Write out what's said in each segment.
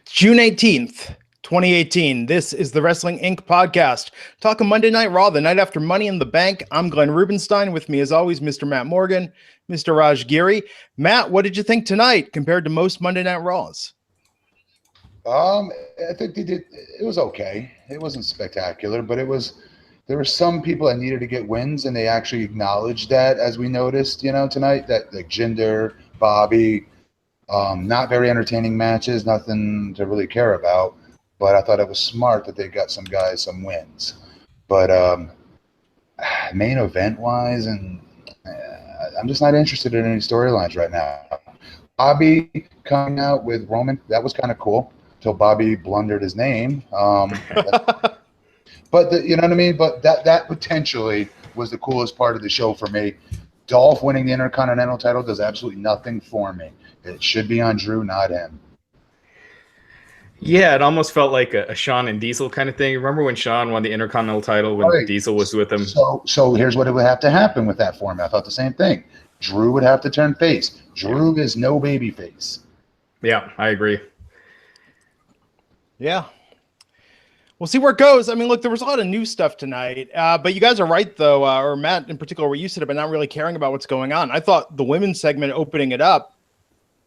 June 18th, 2018. This is the Wrestling Inc. podcast. Talking Monday Night Raw, the night after Money in the Bank. I'm Glenn Rubenstein. With me, as always, Mr. Matt Morgan, Mr. Raj Giri. Matt, what did you think tonight compared to most Monday Night Raws? I think they did. It was okay. It wasn't spectacular, but there were some people that needed to get wins, and they actually acknowledged that, as we noticed, tonight, that like Jinder, Bobby, not very entertaining matches, nothing to really care about. But I thought it was smart that they got some guys some wins. But main event wise, and I'm just not interested in any storylines right now. Bobby coming out with Roman, that was kind of cool until Bobby blundered his name. But you know what I mean? But that potentially was the coolest part of the show for me. Dolph winning the Intercontinental title does absolutely nothing for me. It should be on Drew, not him. Yeah, it almost felt like a Shawn and Diesel kind of thing. Remember when Shawn won the Intercontinental title when Diesel was with him? So here's what it would have to happen with that format. I thought the same thing. Drew would have to turn face. Drew is no baby face. Yeah, I agree. Yeah. We'll see where it goes. I mean, look, there was a lot of new stuff tonight, but you guys are right, though, or Matt in particular, where you said about not really caring about what's going on. I thought the women's segment opening it up,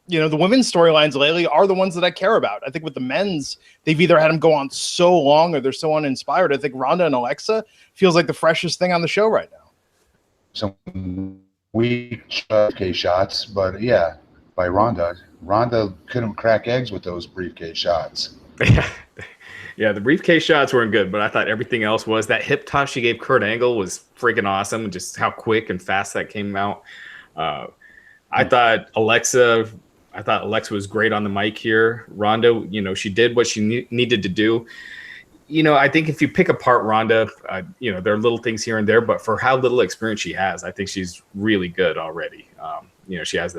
the women's storylines lately are the ones that I care about. I think with the men's, they've either had them go on so long or they're so uninspired. I think Ronda and Alexa feels like the freshest thing on the show right now. Some weak briefcase shots, but yeah, by Ronda. Ronda couldn't crack eggs with those briefcase shots. Yeah, the briefcase shots weren't good, but I thought everything else was. That hip toss she gave Kurt Angle was freaking awesome, just how quick and fast that came out. I thought Alexa was great on the mic here. Ronda, she did what she needed to do. I think if you pick apart Ronda, there are little things here and there, but for how little experience she has, I think she's really good already. She has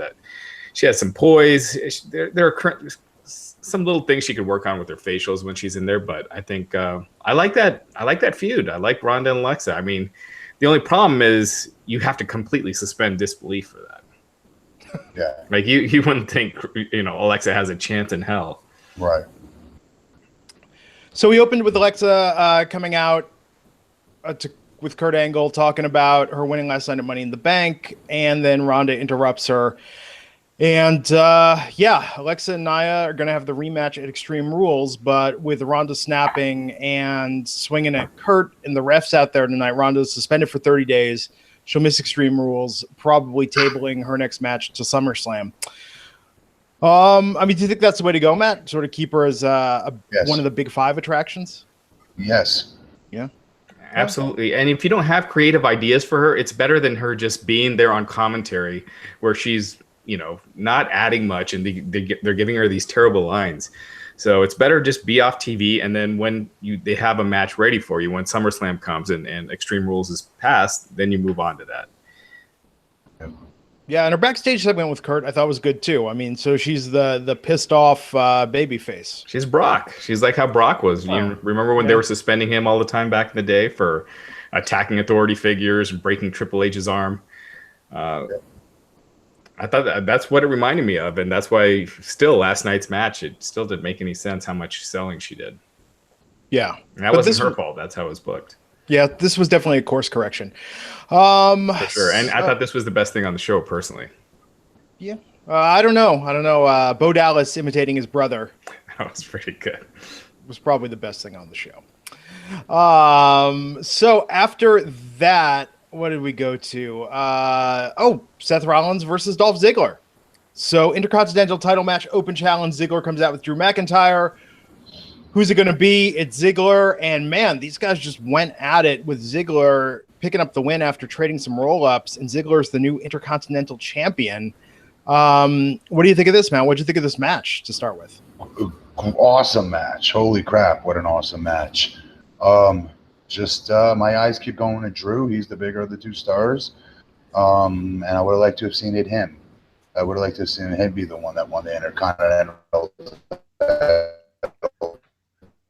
some poise. There are currently some little things she could work on with her facials when she's in there, but I think I like that feud. I like Ronda and Alexa. I mean, the only problem is you have to completely suspend disbelief for that. Yeah, like you wouldn't think Alexa has a chance in hell, right? So we opened with Alexa coming out with Kurt Angle talking about her winning last night at Money in the Bank, and then Ronda interrupts her. And Alexa and Nia are going to have the rematch at Extreme Rules, but with Ronda snapping and swinging at Kurt and the refs out there tonight, Ronda's suspended for 30 days. She'll miss Extreme Rules, probably tabling her next match to SummerSlam. Do you think that's the way to go, Matt? Sort of keep her as yes. One of the big five attractions? Yes. Yeah. Absolutely. And if you don't have creative ideas for her, it's better than her just being there on commentary where she's not adding much, and they're giving her these terrible lines. So it's better just be off TV, and then when they have a match ready for you, when SummerSlam comes and Extreme Rules is passed, then you move on to that. Yeah, and her backstage segment with Kurt I thought was good too. I mean, so she's the pissed off baby face. She's Brock. She's like how Brock was. Wow. You remember when they were suspending him all the time back in the day for attacking authority figures and breaking Triple H's arm? I thought that's what it reminded me of, and that's why still last night's match, it still didn't make any sense how much selling she did. Yeah. And that wasn't her fault. That's how it was booked. Yeah, this was definitely a course correction. For sure. And I thought this was the best thing on the show, personally. Yeah. I don't know. Bo Dallas imitating his brother. That was pretty good. Was probably the best thing on the show. So after that, what did we go to? Seth Rollins versus Dolph Ziggler. So Intercontinental title match, open challenge. Ziggler comes out with Drew McIntyre. Who's it going to be? It's Ziggler. And man, these guys just went at it with Ziggler picking up the win after trading some roll-ups. And Ziggler's the new Intercontinental champion. What do you think of this, man? What did you think of this match to start with? Awesome match. Holy crap. What an awesome match. My eyes keep going to Drew. He's the bigger of the two stars. And I would have liked to have seen it him. I would have liked to have seen him be the one that won the Intercontinental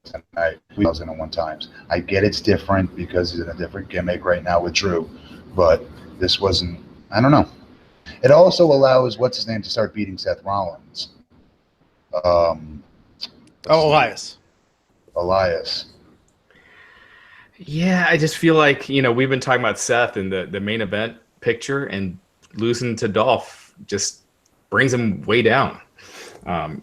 tonight. 2001 times. I get it's different because he's in a different gimmick right now with Drew, but this wasn't, I don't know. It also allows, what's his name, to start beating Seth Rollins. Oh, Elias. Elias. Yeah, I just feel like, we've been talking about Seth in the main event picture, and losing to Dolph just brings him way down.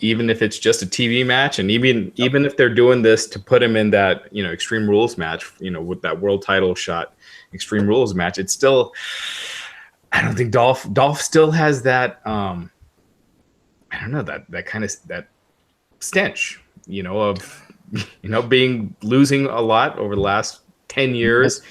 Even if it's just a TV match, and even if they're doing this to put him in that, Extreme Rules match, with that world title shot, Extreme Rules match, it's still, I don't think Dolph still has that, I don't know, that kind of, that stench, of, losing a lot over the last 10 years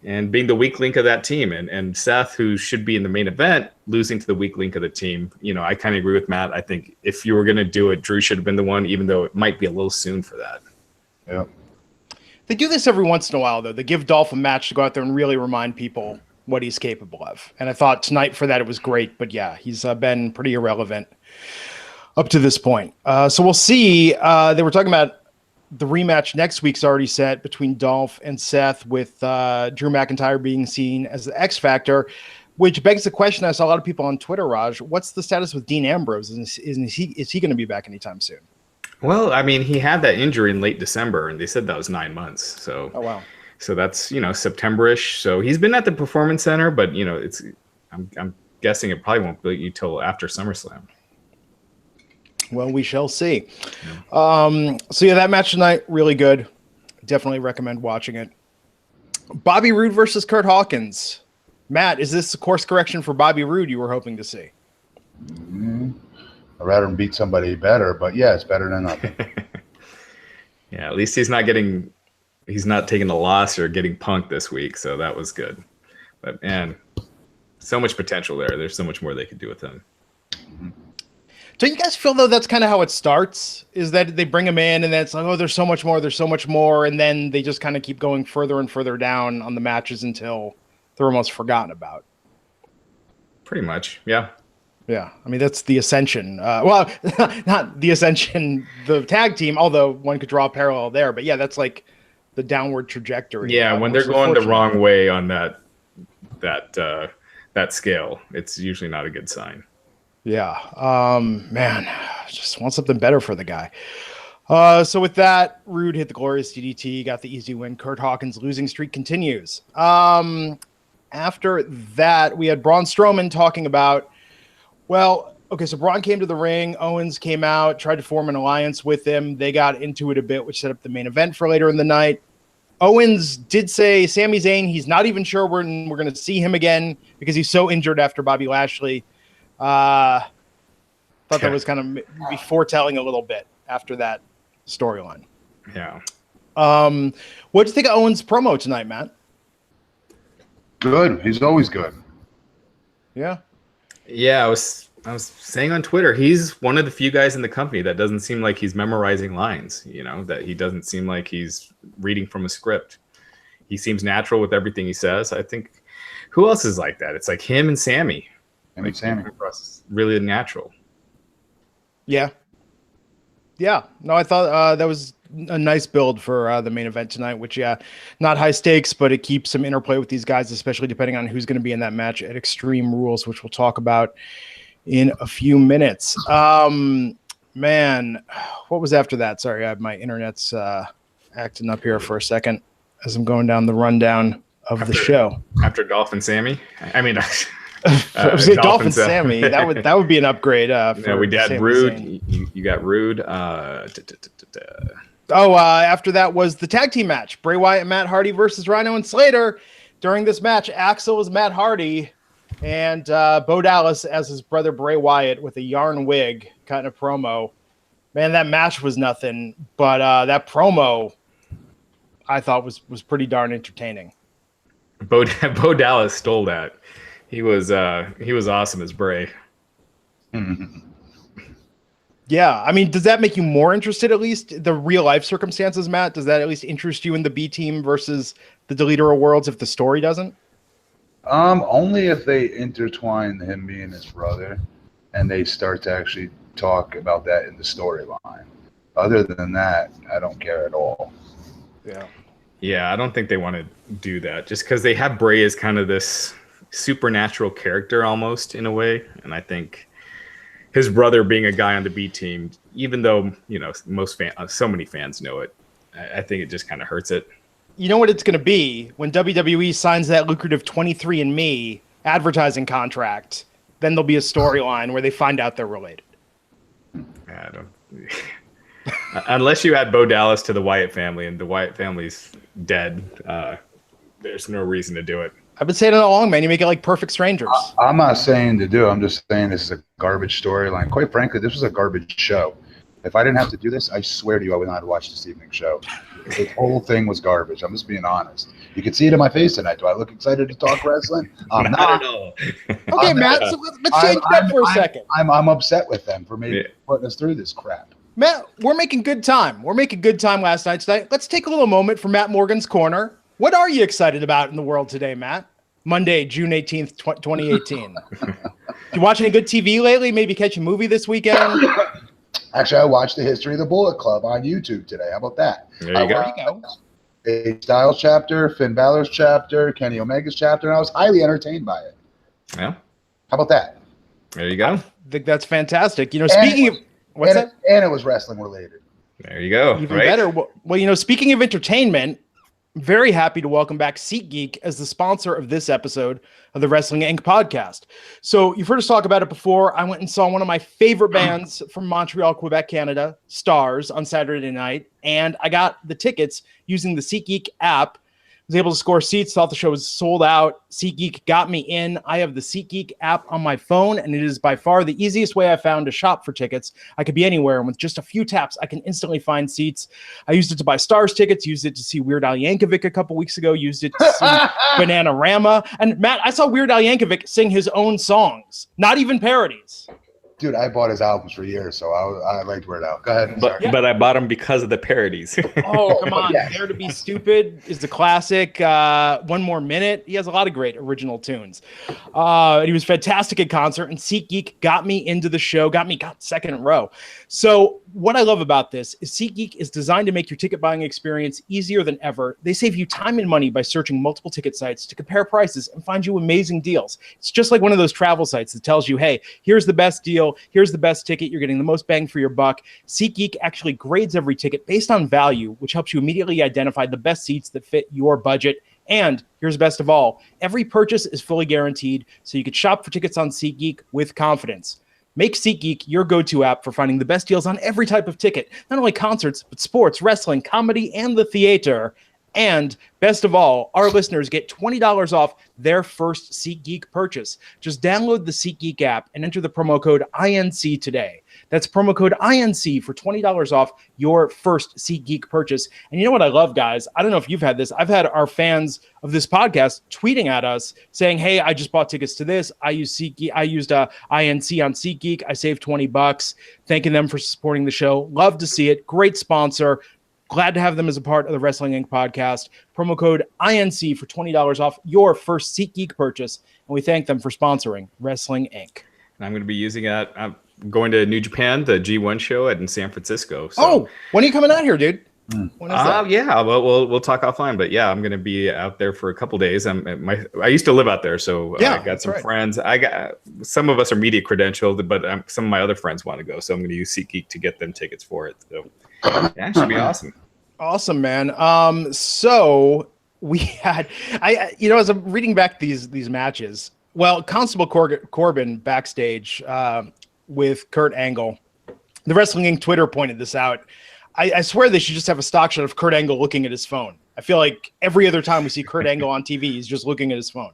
and being the weak link of that team. And Seth, who should be in the main event, losing to the weak link of the team. I kind of agree with Matt. I think if you were going to do it, Drew should have been the one, even though it might be a little soon for that. Yeah. They do this every once in a while, though. They give Dolph a match to go out there and really remind people what he's capable of. And I thought tonight for that, it was great. But yeah, he's been pretty irrelevant up to this point. So we'll see. They were talking about the rematch next week's already set between Dolph and Seth, with Drew McIntyre being seen as the X Factor, which begs the question. I saw a lot of people on Twitter, Raj, what's the status with Dean Ambrose? Is he going to be back anytime soon? Well, I mean, he had that injury in late December, and they said that was 9 months. So, oh wow. So that's, September-ish. So he's been at the Performance Center, but I'm guessing it probably won't be until after SummerSlam. Well, we shall see. Yeah. So yeah, that match tonight, really good. Definitely recommend watching it. Bobby Roode versus Kurt Hawkins. Matt, is this the course correction for Bobby Roode you were hoping to see? I'd rather him beat somebody better, but yeah, it's better than nothing. Yeah, at least he's not taking a loss or getting punked this week, so that was good. But man, so much potential there. There's so much more they could do with him. Don't you guys feel, though, that's kind of how it starts, is that they bring him in and then it's like, oh, there's so much more, and then they just kind of keep going further and further down on the matches until they're almost forgotten about? Pretty much, yeah. Yeah, I mean, that's the Ascension. Well, not the Ascension, the tag team, although one could draw a parallel there. But yeah, that's like the downward trajectory. Yeah, when they're going the wrong way on that scale, it's usually not a good sign. Yeah, man, just want something better for the guy. So with that, Roode hit the glorious DDT, got the easy win. Kurt Hawkins' losing streak continues. After that, we had Braun Strowman talking about, well, okay, so Braun came to the ring. Owens came out, tried to form an alliance with him. They got into it a bit, which set up the main event for later in the night. Owens did say Sami Zayn, he's not even sure when we're going to see him again because he's so injured after Bobby Lashley. Thought that was kind of maybe foretelling a little bit after that storyline. Yeah. What'd you think of Owens' promo tonight, Matt? Good. He's always good. Yeah. Yeah, I was saying on Twitter, he's one of the few guys in the company that doesn't seem like he's memorizing lines, that he doesn't seem like he's reading from a script. He seems natural with everything he says. I think, who else is like that? It's like him and Sammy. Sammy. Really natural. Yeah. Yeah. No, I thought that was a nice build for the main event tonight, which, yeah, not high stakes, but it keeps some interplay with these guys, especially depending on who's going to be in that match at Extreme Rules, which we'll talk about in a few minutes. Man, what was after that? Sorry, my internet's acting up here for a second as I'm going down the rundown of the show. After Dolph and Sammy? I mean... Dolph and Sammy. That would be an upgrade. For we had Roode. You got Roode. After that was the tag team match: Bray Wyatt and Matt Hardy versus Rhino and Slater. During this match, Axel was Matt Hardy, and Bo Dallas as his brother Bray Wyatt with a yarn wig, cutting a promo. Man, that match was nothing, but that promo I thought was pretty darn entertaining. Bo Dallas stole that. He was awesome as Bray. Mm-hmm. Yeah, I mean, does that make you more interested, at least the real life circumstances, Matt? Does that at least interest you in the B team versus the Deleter of Worlds if the story doesn't? Only if they intertwine him being his brother and they start to actually talk about that in the storyline. Other than that, I don't care at all. Yeah. Yeah, I don't think they want to do that just because they have Bray as kind of this supernatural character almost in a way. And I think his brother being a guy on the B team, even though so many fans know it, I think it just kind of hurts it. You know what it's going to be when WWE signs that lucrative 23andMe advertising contract? Then there'll be a storyline where they find out they're related. I don't. Unless you add Bo Dallas to the Wyatt family, and the Wyatt family's dead, there's no reason to do it. I've been saying it all along, man. You make it like Perfect Strangers. I'm not saying to do it. I'm just saying this is a garbage storyline. Quite frankly, this was a garbage show. If I didn't have to do this, I swear to you, I would not have watched this evening's show. The whole thing was garbage. I'm just being honest. You can see it in my face tonight. Do I look excited to talk wrestling? I'm not at all. Okay, Matt, so let's change that for a second. I'm upset with them for maybe putting us through this crap. Matt, we're making good time. We're making good time last night tonight. Let's take a little moment for Matt Morgan's Corner. What are you excited about in the world today, Matt? Monday, June 18th, 2018. You watch any good TV lately? Maybe catch a movie this weekend? Actually, I watched the History of the Bullet Club on YouTube today. How about that? There you go. A Styles chapter, Finn Balor's chapter, Kenny Omega's chapter, and I was highly entertained by it. Yeah. How about that? There you go. I think that's fantastic. Speaking of what's that? And it was wrestling related. There you go. Even better. Well, speaking of entertainment, I'm very happy to welcome back SeatGeek as the sponsor of this episode of the Wrestling Inc. podcast. So you've heard us talk about it before. I went and saw one of my favorite bands from Montreal, Quebec, Canada, Stars, on Saturday night, and I got the tickets using the SeatGeek app. I was able to score seats, thought the show was sold out. SeatGeek got me in. I have the SeatGeek app on my phone, and it is by far the easiest way I found to shop for tickets. I could be anywhere, and with just a few taps, I can instantly find seats. I used it to buy Stars tickets, used it to see Weird Al Yankovic a couple weeks ago, used it to see Bananarama. And Matt, I saw Weird Al Yankovic sing his own songs, not even parodies. Dude, I bought his albums for years, so I liked Weird Al. Go ahead. But I bought them because of the parodies. Oh, come on. Yeah. Dare to Be Stupid is the classic. 1 More Minute. He has a lot of great original tunes. He was fantastic at concert, and SeatGeek got me into the show, got second in row. So what I love about this is SeatGeek is designed to make your ticket buying experience easier than ever. They save you time and money by searching multiple ticket sites to compare prices and find you amazing deals. It's just like one of those travel sites that tells you, hey, here's the best deal. Here's the best ticket. You're getting the most bang for your buck. SeatGeek actually grades every ticket based on value, which helps you immediately identify the best seats that fit your budget. And here's best of all, every purchase is fully guaranteed, so you can shop for tickets on SeatGeek with confidence. Make SeatGeek your go-to app for finding the best deals on every type of ticket, not only concerts, but sports, wrestling, comedy, and the theater. And best of all, our listeners get $20 off their first SeatGeek purchase. Just download the SeatGeek app and enter the promo code INC today. That's promo code INC for $20 off your first SeatGeek purchase. And you know what I love, guys? I don't know if you've had this. I've had our fans of this podcast tweeting at us saying, hey, I just bought tickets to this. I used INC on SeatGeek. I saved $20. Thanking them for supporting the show. Love to see it. Great sponsor. Glad to have them as a part of the Wrestling Inc. podcast. Promo code INC for $20 off your first SeatGeek purchase. And we thank them for sponsoring Wrestling Inc. And I'm going to be using it. I'm going to New Japan, the G1 show in San Francisco. So. Oh, when are you coming out here, dude? When is that? Yeah, we'll talk offline. But yeah, I'm going to be out there for a couple days. I used to live out there, so I got some friends. Some of us are media credentialed, but some of my other friends want to go, so I'm going to use SeatGeek to get them tickets for it. So. Yeah, it should be awesome. Awesome, man. So we had, as I'm reading back these matches, well, Constable Corbin backstage with Kurt Angle, the Wrestling Inc. Twitter pointed this out. I swear they should just have a stock shot of Kurt Angle looking at his phone. I feel like every other time we see Kurt Angle on TV, he's just looking at his phone.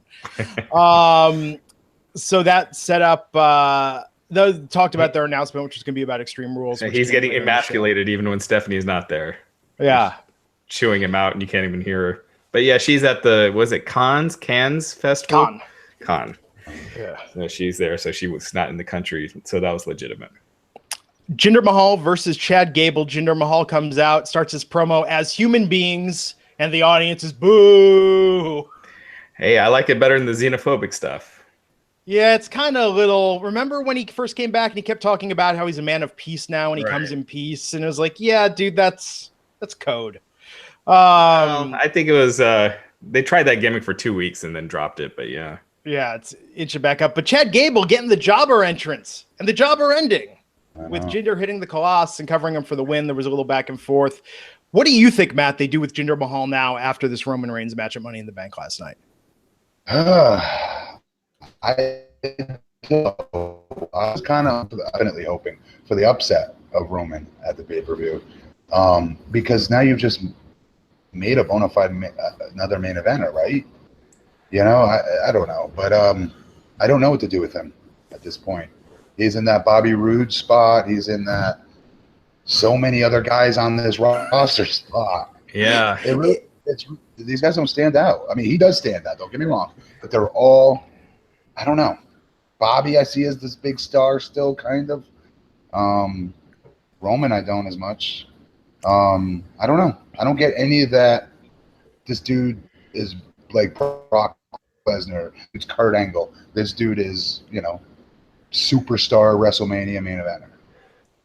So that set up. They talked about their announcement, which is going to be about Extreme Rules. He's getting emasculated even when Stephanie's not there. Yeah. Chewing him out and you can't even hear her. But yeah, she's at the, Cannes Festival? Cannes. Yeah. So she's there, so she was not in the country, so that was legitimate. Jinder Mahal versus Chad Gable. Jinder Mahal comes out, starts his promo as human beings, and the audience is boo. Hey, I like it better than the xenophobic stuff. Yeah, it's kind of a little. Remember when he first came back and he kept talking about how he's a man of peace now and he comes in peace, and it was like, yeah, dude, that's code. I think it was they tried that gimmick for 2 weeks and then dropped it, but yeah. Yeah, it's inching back up. But Chad Gable getting the jobber entrance and the jobber ending with Jinder hitting the Colossus and covering him for the win. There was a little back and forth. What do you think, Matt, they do with Jinder Mahal now after this Roman Reigns match at Money in the Bank last night? I was kind of definitely hoping for the upset of Roman at the pay-per-view, because now you've just made a bona fide another main eventer, right? You know, I don't know, but I don't know what to do with him at this point. He's in that Bobby Roode spot. He's in that so many other guys on this roster spot. Yeah, these guys don't stand out. I mean, he does stand out. Don't get me wrong, but they're all, I don't know. Bobby, I see as this big star still, kind of. Roman, I don't as much. I don't know. I don't get any of that. This dude is like Brock Lesnar. It's Kurt Angle. This dude is, you know, superstar WrestleMania main eventer.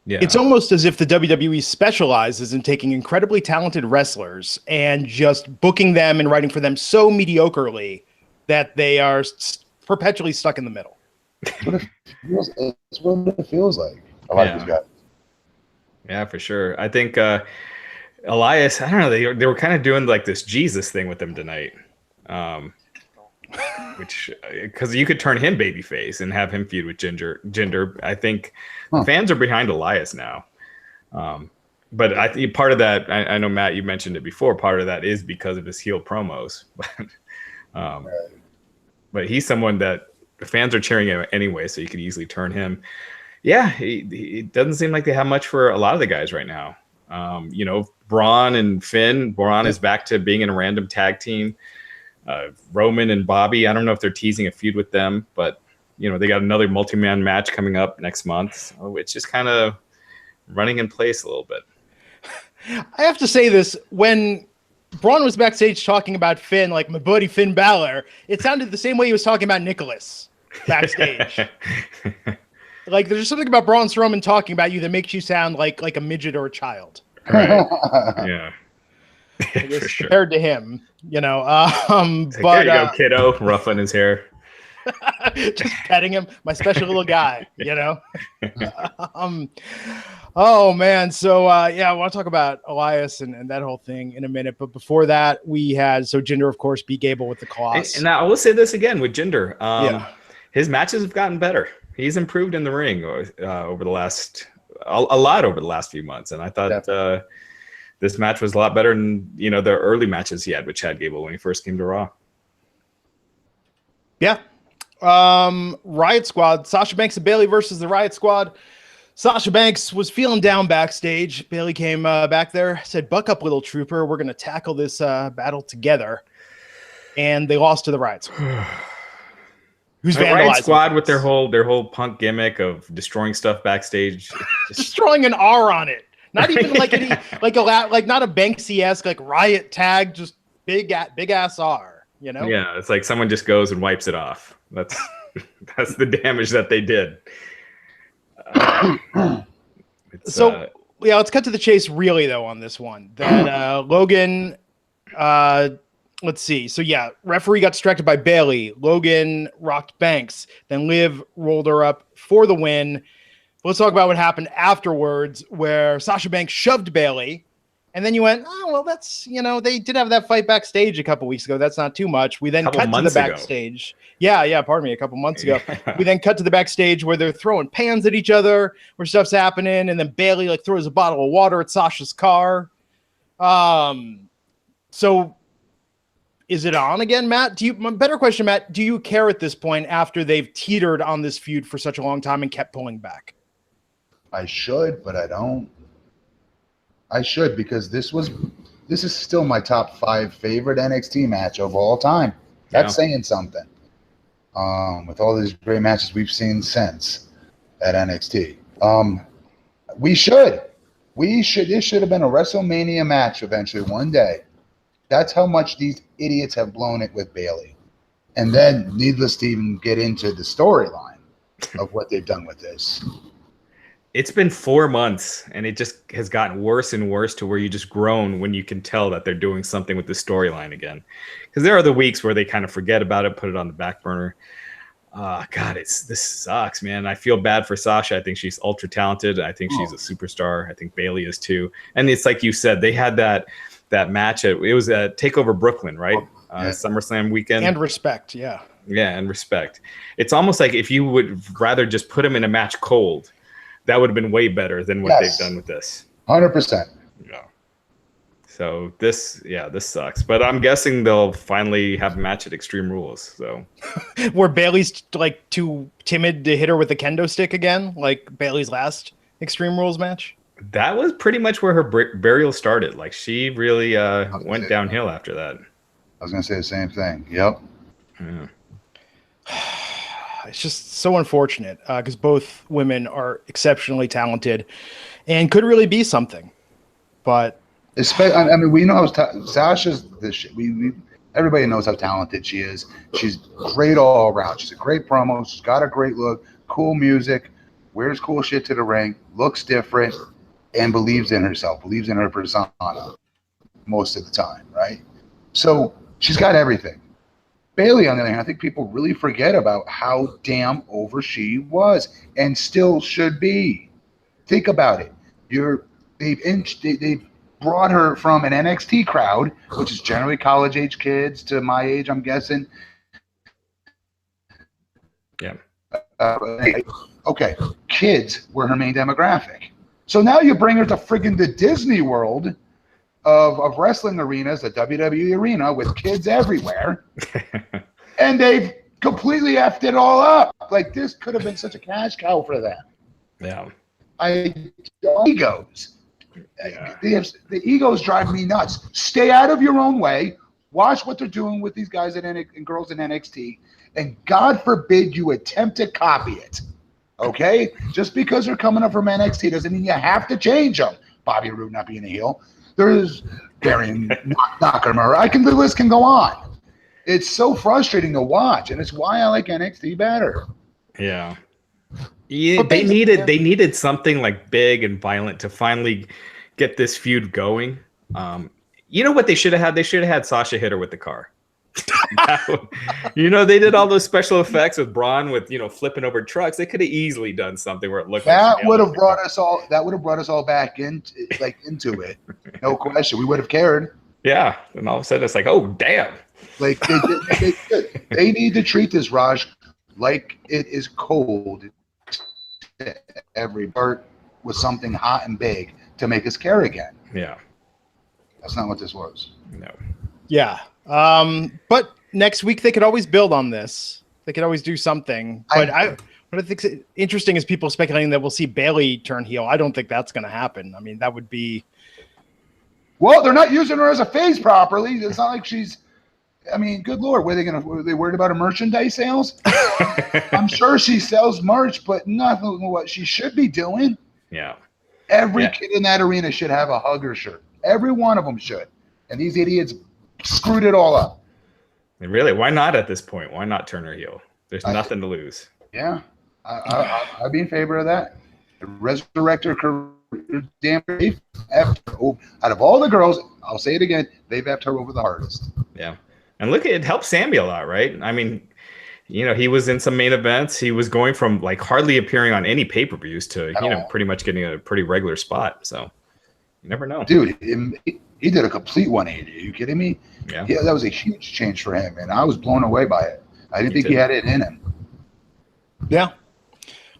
Yeah. It's almost as if the WWE specializes in taking incredibly talented wrestlers and just booking them and writing for them so mediocrely that they are perpetually stuck in the middle. It's what it feels like. I like these guys. Yeah, for sure. I think Elias, I don't know, they were kind of doing like this Jesus thing with him tonight. Which, because you could turn him babyface and have him feud with Jinder. I think fans are behind Elias now. But I think part of that, I know, Matt, you mentioned it before, part of that is because of his heel promos. But he's someone that the fans are cheering him anyway, so you could easily turn him. Yeah, it doesn't seem like they have much for a lot of the guys right now. You know, Braun and Finn. Braun is back to being in a random tag team. Roman and Bobby, I don't know if they're teasing a feud with them, but, you know, they got another multi-man match coming up next month. So it's just kind of running in place a little bit. I have to say this, when Braun was backstage talking about Finn, like my buddy Finn Balor, it sounded the same way he was talking about Nicholas backstage. Like, there's something about Braun Strowman talking about you that makes you sound like a midget or a child. Right. Yeah. I guess sure. Compared to him, you know. But there you go, kiddo, ruffling his hair. Just petting him, my special little guy, you know. Oh man, so I want to talk about Elias and that whole thing in a minute, but before that, we had Jinder, of course, beat Gable with the Colossus. And I will say this again with Jinder, his matches have gotten better. He's improved in the ring over the last a lot over the last few months, and I thought this match was a lot better than, you know, the early matches he had with Chad Gable when he first came to Raw. Yeah. Riot Squad, Sasha Banks and Bayley versus the Riot Squad. Sasha Banks was feeling down backstage. Bayley came back there, said, "Buck up, little trooper. We're going to tackle this battle together." And they lost to the Riot Squad. Who's the Riot Squad with their whole punk gimmick of destroying stuff backstage. Destroying an R on it. Not even like any like not a Banksy-esque like riot tag, just big ass R, you know? Yeah, it's like someone just goes and wipes it off. That's the damage that they did. Let's cut to the chase really though on this one. That Logan let's see. So yeah, referee got distracted by Bayley. Logan rocked Banks. Then Liv rolled her up for the win. Let's talk about what happened afterwards, where Sasha Banks shoved Bayley, and then you went, "Oh well, that's, you know, they did have that fight backstage a couple weeks ago. That's not too much." We then cut to the backstage. Yeah, pardon me, a couple months ago. We then cut to the backstage where they're throwing pans at each other, where stuff's happening, and then Bayley like throws a bottle of water at Sasha's car. So is it on again, Matt? Better question, Matt, do you care at this point after they've teetered on this feud for such a long time and kept pulling back? I should, but I don't. I should, because this is still my top 5 favorite NXT match of all time. That's saying something. With all these great matches we've seen since at NXT. This should have been a WrestleMania match eventually one day. That's how much these idiots have blown it with Bayley. And then, needless to even get into the storyline of what they've done with this. it's been 4 months and it just has gotten worse and worse to where you just groan when you can tell that they're doing something with the storyline again. Because there are the weeks where they kind of forget about it, put it on the back burner. God, this sucks, man. I feel bad for Sasha. I think she's ultra talented. I think she's a superstar. I think Bayley is too. And it's like you said, they had that match. It was a TakeOver Brooklyn, right? SummerSlam weekend. And Respect, yeah. Yeah, and Respect. It's almost like if you would rather just put them in a match cold, that would have been way better than what they've done with this. 100%. Yeah. So this sucks. But I'm guessing they'll finally have a match at Extreme Rules. So where Bayley's like too timid to hit her with a kendo stick again, like Bayley's last Extreme Rules match. That was pretty much where her burial started. Like she really went downhill after that. I was gonna say the same thing. Yep. Yeah. It's just so unfortunate because both women are exceptionally talented and could really be something. But I mean, we know how Sasha's this shit. Everybody knows how talented she is. She's great all around. She's a great promo. She's got a great look, cool music, wears cool shit to the ring, looks different, and believes in herself, believes in her persona most of the time, right? So she's got everything. Bayley, on the other hand, I think people really forget about how damn over she was and still should be. Think about it. They've brought her from an NXT crowd, which is generally college-age kids to my age, I'm guessing. Yeah. Okay, kids were her main demographic. So now you bring her to friggin' the Disney World of wrestling arenas, the WWE arena with kids everywhere, and they've completely effed it all up. Like, this could have been such a cash cow for them. Yeah. Egos. Yeah. The egos drive me nuts. Stay out of your own way. Watch what they're doing with these guys and girls in NXT, and God forbid you attempt to copy it. Okay? Just because they're coming up from NXT doesn't mean you have to change them. Bobby Roode not being a heel. There's Baron Nakamura. The list can go on. It's so frustrating to watch, and it's why I like NXT better. Yeah. Yeah, they needed something like big and violent to finally get this feud going. You know what they should have had? They should have had Sasha hit her with the car. They did all those special effects with Braun with flipping over trucks. They could have easily done something where it looked that would have brought us all. That would have brought us all back into it. No question. We would have cared. Yeah, and all of a sudden it's like, oh damn! Like they need to treat this, Raj, like it is cold. Every part with something hot and big to make us care again. Yeah, that's not what this was. No. Yeah. But next week they could always build on this. They could always do something. But what I think is interesting is people speculating that we'll see Bayley turn heel. I don't think that's going to happen. I mean, that would be. Well, they're not using her as a face properly. It's not like she's. I mean, good Lord, were they worried about her merchandise sales? I'm sure she sells merch, but nothing what she should be doing. Yeah. Every kid in that arena should have a Hugger shirt. Every one of them should. And these idiots screwed it all up. And really, why not at this point? Why not turn her heel? There's nothing to lose. Yeah. I'd be in favor of that. Resurrect her career. Damn. Out of all the girls, I'll say it again, they've effed her over the hardest. Yeah. And look, it helped Sammy a lot, right? I mean, he was in some main events. He was going from like hardly appearing on any pay-per-views to, pretty much getting a pretty regular spot. So you never know. Dude, he did a complete 180. Are you kidding me? Yeah. That was a huge change for him, and I was blown away by it. I didn't think he had it in him. Yeah.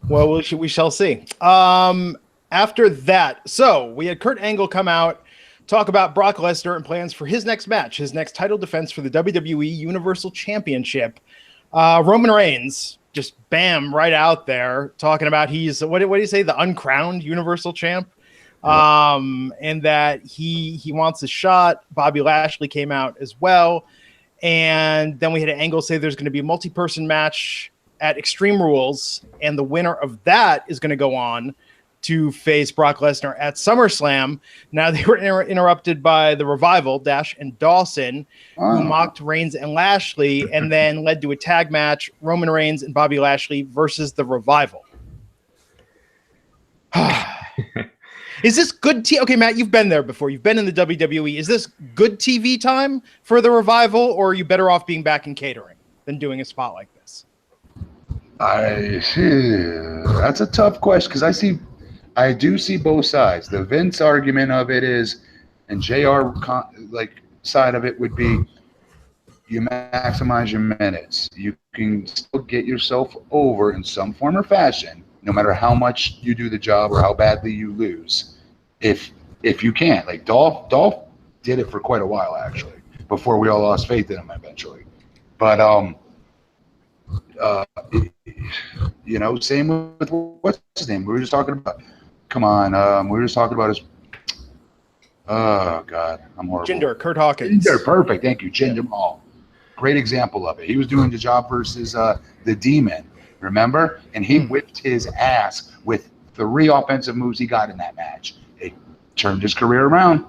Well, we shall see. After that, so we had Kurt Angle come out, talk about Brock Lesnar and plans for his next match, his next title defense for the WWE Universal Championship. Roman Reigns just bam right out there talking about he's what do you say, the uncrowned Universal Champ, and that he wants a shot. Bobby Lashley came out as well, and then we had an Angle say there's going to be a multi-person match at Extreme Rules, and the winner of that is going to go on to face Brock Lesnar at SummerSlam. Now they were interrupted by the Revival, Dash and Dawson, who mocked Reigns and Lashley, and then led to a tag match, Roman Reigns and Bobby Lashley versus the Revival. Is this good Okay, Matt, you've been there before. You've been in the WWE. Is this good TV time for the Revival, or are you better off being back in catering than doing a spot like this? That's a tough question because I do see both sides. The Vince argument of it is, and JR side of it would be, you maximize your minutes. You can still get yourself over in some form or fashion, no matter how much you do the job or how badly you lose. If you can't, like Dolph did it for quite a while actually, before we all lost faith in him eventually. But same with what's his name? We were just talking about. Come on, we were just talking about his. Oh God, I'm horrible. Jinder, Kurt Hawkins. Jinder, perfect. Thank you, Jinder Mahal. Great example of it. He was doing the job versus the Demon, remember? And he whipped his ass with 3 offensive moves he got in that match. It turned his career around.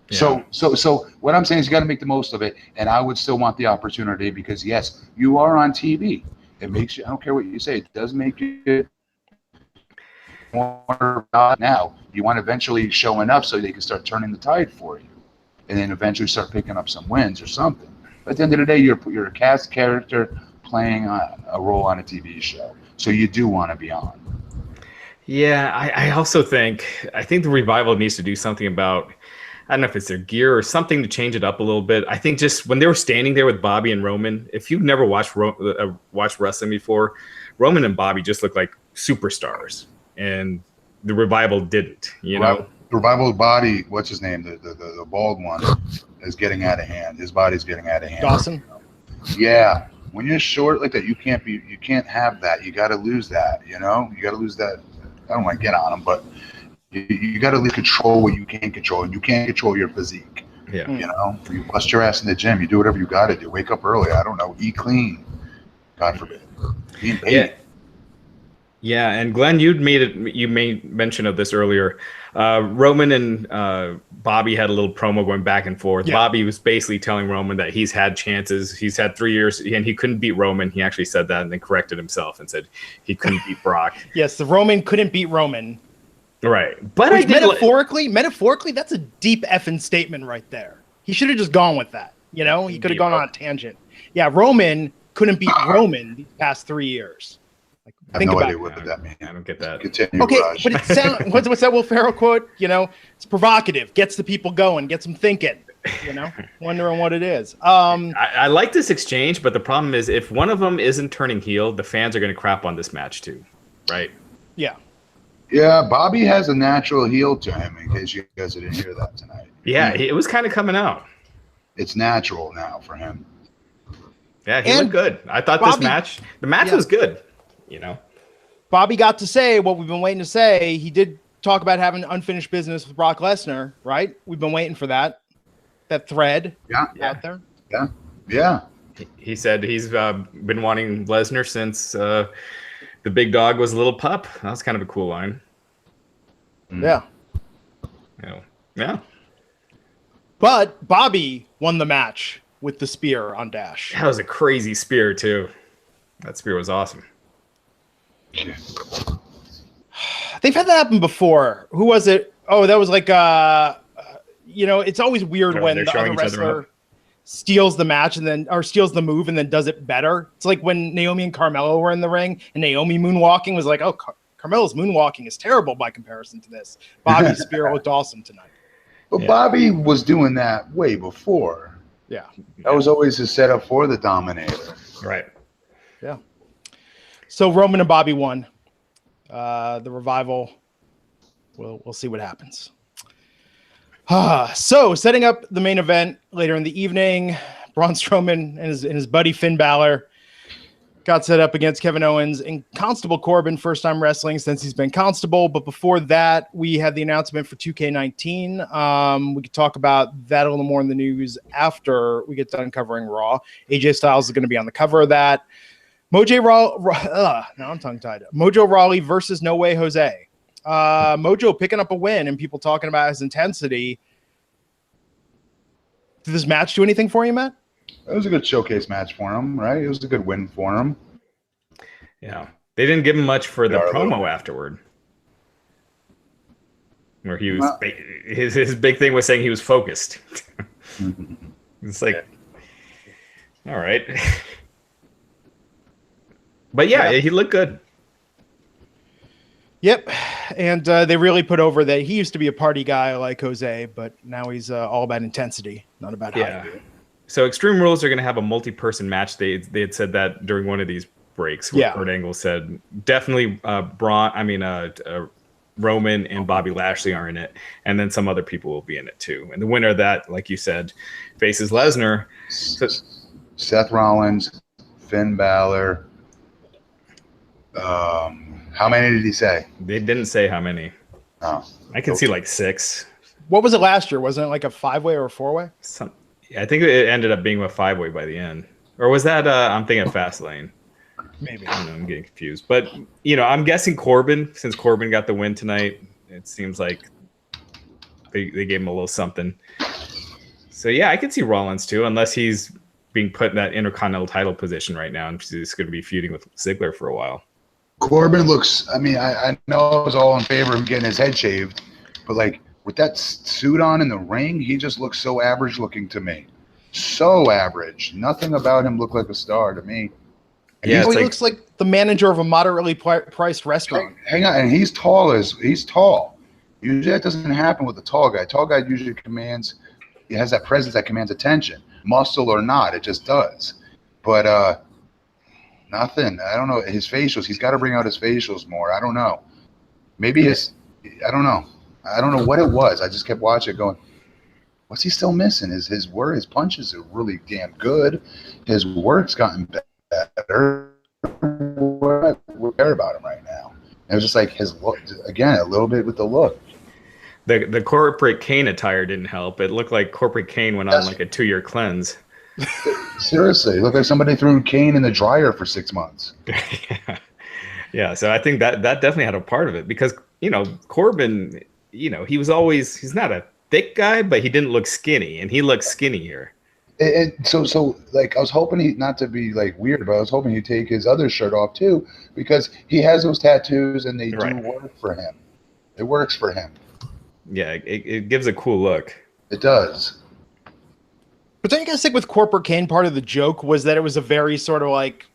Yeah. So what I'm saying is you got to make the most of it, and I would still want the opportunity because yes, you are on TV. It makes you. I don't care what you say. It does make you more now. You want to eventually show enough so they can start turning the tide for you, and then eventually start picking up some wins or something. But at the end of the day, you're a cast character playing a role on a TV show, so you do want to be on. Yeah, I also think the Revival needs to do something about. I don't know if it's their gear or something to change it up a little bit. I think just when they were standing there with Bobby and Roman, if you've never watched wrestling before, Roman and Bobby just look like superstars, and the Revival didn't. The Revival's body, what's his name, the bald one, is getting out of hand. His body's getting out of hand. Dawson. Yeah, when you're short like that, you can't have that. You got to lose that. You got to lose that. I don't want to get on him, but. You got to control what you can control, and you can't control your physique. Yeah. You bust your ass in the gym. You do whatever you got to do. Wake up early. I don't know. Eat clean. God forbid. Being paid. Yeah. And Glenn, you made mention of this earlier. Roman and Bobby had a little promo going back and forth. Yeah. Bobby was basically telling Roman that he's had chances. He's had 3 years, and he couldn't beat Roman. He actually said that and then corrected himself and said he couldn't beat Brock. Yes, the Roman couldn't beat Roman. Right. But metaphorically, that's a deep effing statement right there. He should have just gone with that. He could have gone on a tangent. Yeah, Roman couldn't beat Roman these past 3 years. I have no idea what that means. I don't get that. Continue, okay, Raj. but it sounds, what's that Will Ferrell quote? It's provocative, gets the people going, gets them thinking, wondering what it is. I like this exchange, but the problem is if one of them isn't turning heel, the fans are going to crap on this match too, right? Yeah. Yeah, Bobby has a natural heel to him, in case you guys didn't hear that tonight. Yeah, it was kind of coming out. It's natural now for him. Yeah, he looked good. I thought the match was good, Bobby got to say what we've been waiting to say. He did talk about having unfinished business with Brock Lesnar, right? We've been waiting for that thread out there. Yeah. He said he's been wanting Lesnar since the big dog was a little pup. That was kind of a cool line. Yeah. Yeah. But Bobby won the match with the spear on Dash. That was a crazy spear, too. That spear was awesome. They've had that happen before. Who was it? Oh, that was like, it's always weird when the other wrestler steals the match or steals the move and then does it better. It's like when Naomi and Carmelo were in the ring and Naomi moonwalking was like, oh, Carmelo's moonwalking is terrible by comparison to this. Bobby's spear looked awesome tonight. But Bobby was doing that way before. Yeah. That was always a setup for the Dominator. Right. Yeah. So Roman and Bobby won. The Revival, we'll see what happens. So setting up the main event later in the evening, Braun Strowman and his buddy Finn Balor got set up against Kevin Owens and Constable Corbin, first time wrestling since he's been Constable. But before that, we had the announcement for 2K19. We could talk about that a little more in the news after we get done covering Raw. AJ Styles is going to be on the cover of that. Mojo Rawley versus No Way Jose. Mojo picking up a win and people talking about his intensity. Did this match do anything for you, Matt? It was a good showcase match for him, right? It was a good win for him. Yeah. They didn't give him much for the promo afterward. where he was his big thing was saying he was focused. It's like, all right. But yeah, he looked good. Yep, and they really put over that he used to be a party guy like Jose, but now he's all about intensity, not about how you do it. So Extreme Rules are going to have a multi-person match. They had said that during one of these breaks. Where Kurt Angle said definitely Roman and Bobby Lashley are in it, and then some other people will be in it too. And the winner of that, like you said, faces Lesnar. So, Seth Rollins, Finn Balor. How many did he say? They didn't say how many. Oh, I can see like 6. What was it last year? Wasn't it like a 5-way or a 4-way? I think it ended up being a 5-way by the end. Or was that I'm thinking of Fastlane? Maybe. I don't know, I'm getting confused. But, I'm guessing Corbin, since Corbin got the win tonight, it seems like they gave him a little something. So, yeah, I could see Rollins, too, unless he's being put in that Intercontinental title position right now and he's going to be feuding with Ziggler for a while. Corbin looks, I know I was all in favor of him getting his head shaved, but, like, with that suit on in the ring, he just looks so average looking to me. So average. Nothing about him looked like a star to me. And he looks like the manager of a moderately priced restaurant. Hang on, and he's tall. Usually that doesn't happen with a tall guy. Tall guy usually he has that presence that commands attention. Muscle or not, it just does. But nothing. I don't know. His facials, he's got to bring out his facials more. I don't know. Maybe I don't know. I don't know what it was. I just kept watching it going, what's he still missing? His punches are really damn good. His work's gotten better. We care about him right now. And it was just like his look, again, a little bit with the look. The corporate Kane attire didn't help. It looked like corporate Kane went on like a 2-year cleanse. Seriously, it looked like somebody threw Kane in the dryer for 6 months. Yeah, so I think that definitely had a part of it because, Corbin, he's not a thick guy, but he didn't look skinny, and he looks skinny here. And so like I was hoping not to be like weird, but I was hoping he'd take his other shirt off too, because he has those tattoos and they do work for him. It works for him. Yeah, it gives a cool look. It does. But don't you guys think with Corporate Kane, part of the joke was that it was a very sort of like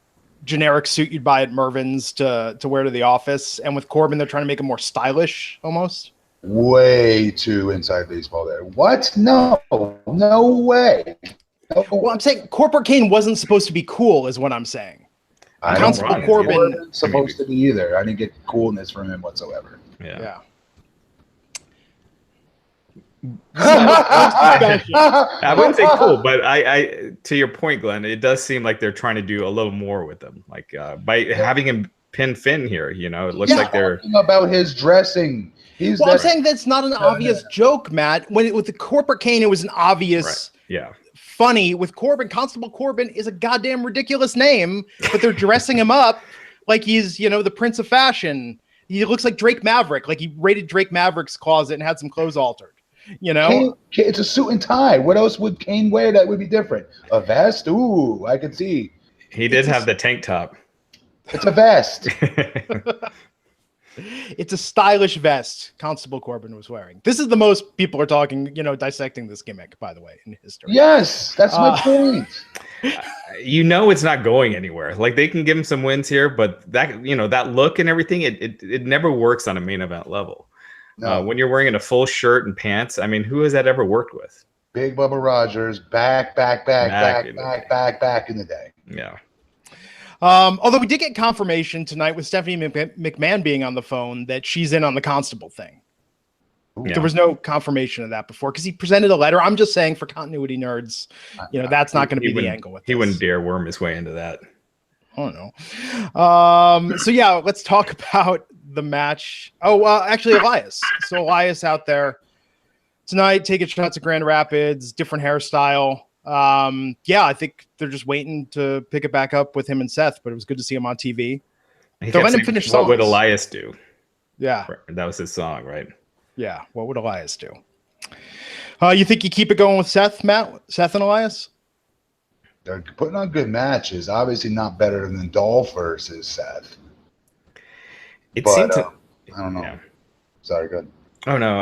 generic suit you'd buy at Mervyn's to wear to the office, and with Corbin they're trying to make him more stylish almost? Way too inside baseball there. What? No way. No. Well, I'm saying Corporate Kane wasn't supposed to be cool, is what I'm saying. Constable Corbin wasn't supposed to be either. I didn't get coolness from him whatsoever. Yeah. I wouldn't say cool, but I to your point, Glenn, it does seem like they're trying to do a little more with him, like by having him pin Finn here. It looks like they're talking about his dressing. I'm saying that's not an obvious joke, Matt. With the Corporate Kane, it was an obvious, funny. With Corbin, Constable Corbin is a goddamn ridiculous name, but they're dressing him up like he's the Prince of Fashion. He looks like Drake Maverick, like he raided Drake Maverick's closet and had some clothes altered. It's a suit and tie. What else would Kane wear that would be different? A vest? Ooh, I could see. He did have the tank top. It's a vest. It's a stylish vest Constable Corbin was wearing. This is the most people are talking, dissecting this gimmick, by the way, in history. Yes, that's my point. It's not going anywhere. Like they can give him some wins here, but that that look and everything, it never works on a main event level. No. When you're wearing a full shirt and pants, who has that ever worked with? Big Bubba Rogers, back in the day. Yeah. Although we did get confirmation tonight with Stephanie McMahon being on the phone that she's in on the Constable thing. Yeah. There was no confirmation of that before because he presented a letter. I'm just saying for continuity nerds, that's not going to be the angle with this. He wouldn't dare worm his way into that. Oh, no. So, yeah, let's talk about the match. Actually, Elias. So Elias out there tonight, taking shots at Grand Rapids, different hairstyle. I think they're just waiting to pick it back up with him and Seth, but it was good to see him on TV. They're letting him finish songs. What would Elias do? Yeah. That was his song, right? Yeah. What would Elias do? You think you keep it going with Seth, Matt? Seth and Elias? They're putting on good matches. Obviously not better than Dolph versus Seth. I don't know. Yeah. Sorry, good. Oh no,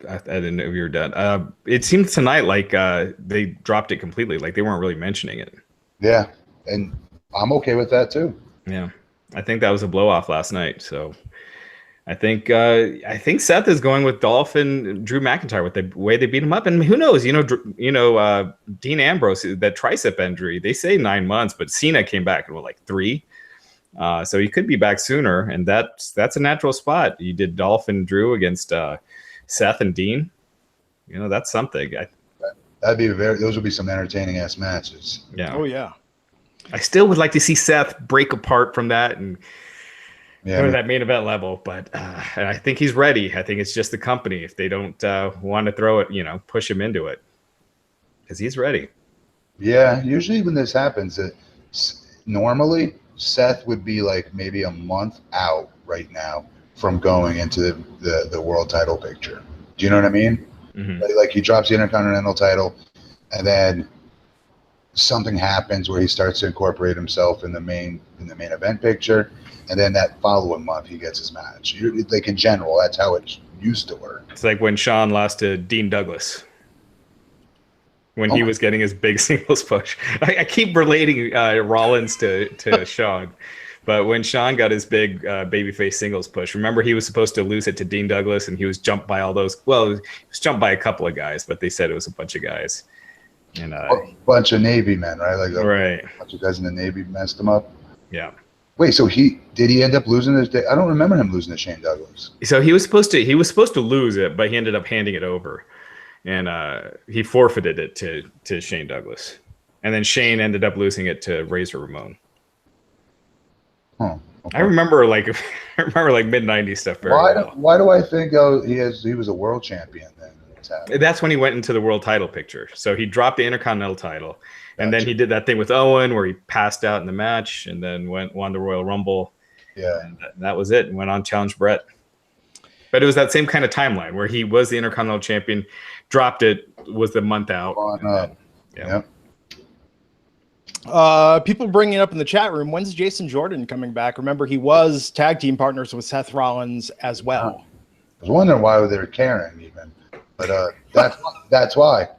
I didn't know you were done. It seemed tonight like they dropped it completely, like they weren't really mentioning it. Yeah, and I'm okay with that too. Yeah, I think that was a blow off last night. So I think Seth is going with Dolph and Drew McIntyre with the way they beat him up, and who knows? Dean Ambrose, that tricep injury. They say 9 months, but Cena came back in like 3. So he could be back sooner, and that's a natural spot. You did Dolph and Drew against Seth and Dean. That's something. Those would be some entertaining ass matches. Yeah. Oh yeah. I still would like to see Seth break apart from that and go to that main event level, but I think he's ready. I think it's just the company if they don't want to throw it, push him into it, because he's ready. Yeah, usually when this happens, normally Seth would be like maybe a month out right now from going into the world title picture. Do you know what I mean? Mm-hmm. Like he drops the Intercontinental title, and then something happens where he starts to incorporate himself in the main event picture, and then that following month he gets his match. Like in general, that's how it used to work. It's like when Shawn lost to Dean Douglas. When he was getting his big singles push. I keep relating Rollins to Shawn. But when Shawn got his big babyface singles push, remember he was supposed to lose it to Dean Douglas, and he was jumped by all those. Well, he was jumped by a couple of guys, but they said it was a bunch of guys. And a bunch of Navy men, right? Like right. A bunch of guys in the Navy messed him up. Yeah. Wait, so did he end up losing his day? I don't remember him losing to Shane Douglas. So he was supposed to lose it, but he ended up handing it over. And he forfeited it to Shane Douglas, and then Shane ended up losing it to Razor Ramon. Huh. Okay. I remember like mid '90s stuff very well. Why do I think he was a world champion then? That's when he went into the world title picture. So he dropped the Intercontinental title, and then he did that thing with Owen where he passed out in the match, and then won the Royal Rumble. Yeah, and that was it. And went on to challenge Brett. But it was that same kind of timeline where he was the Intercontinental champion, dropped it, was the month out. Yeah. People bringing it up in the chat room. When's Jason Jordan coming back? Remember, he was tag team partners with Seth Rollins as well. I was wondering why they were caring even, but that's why.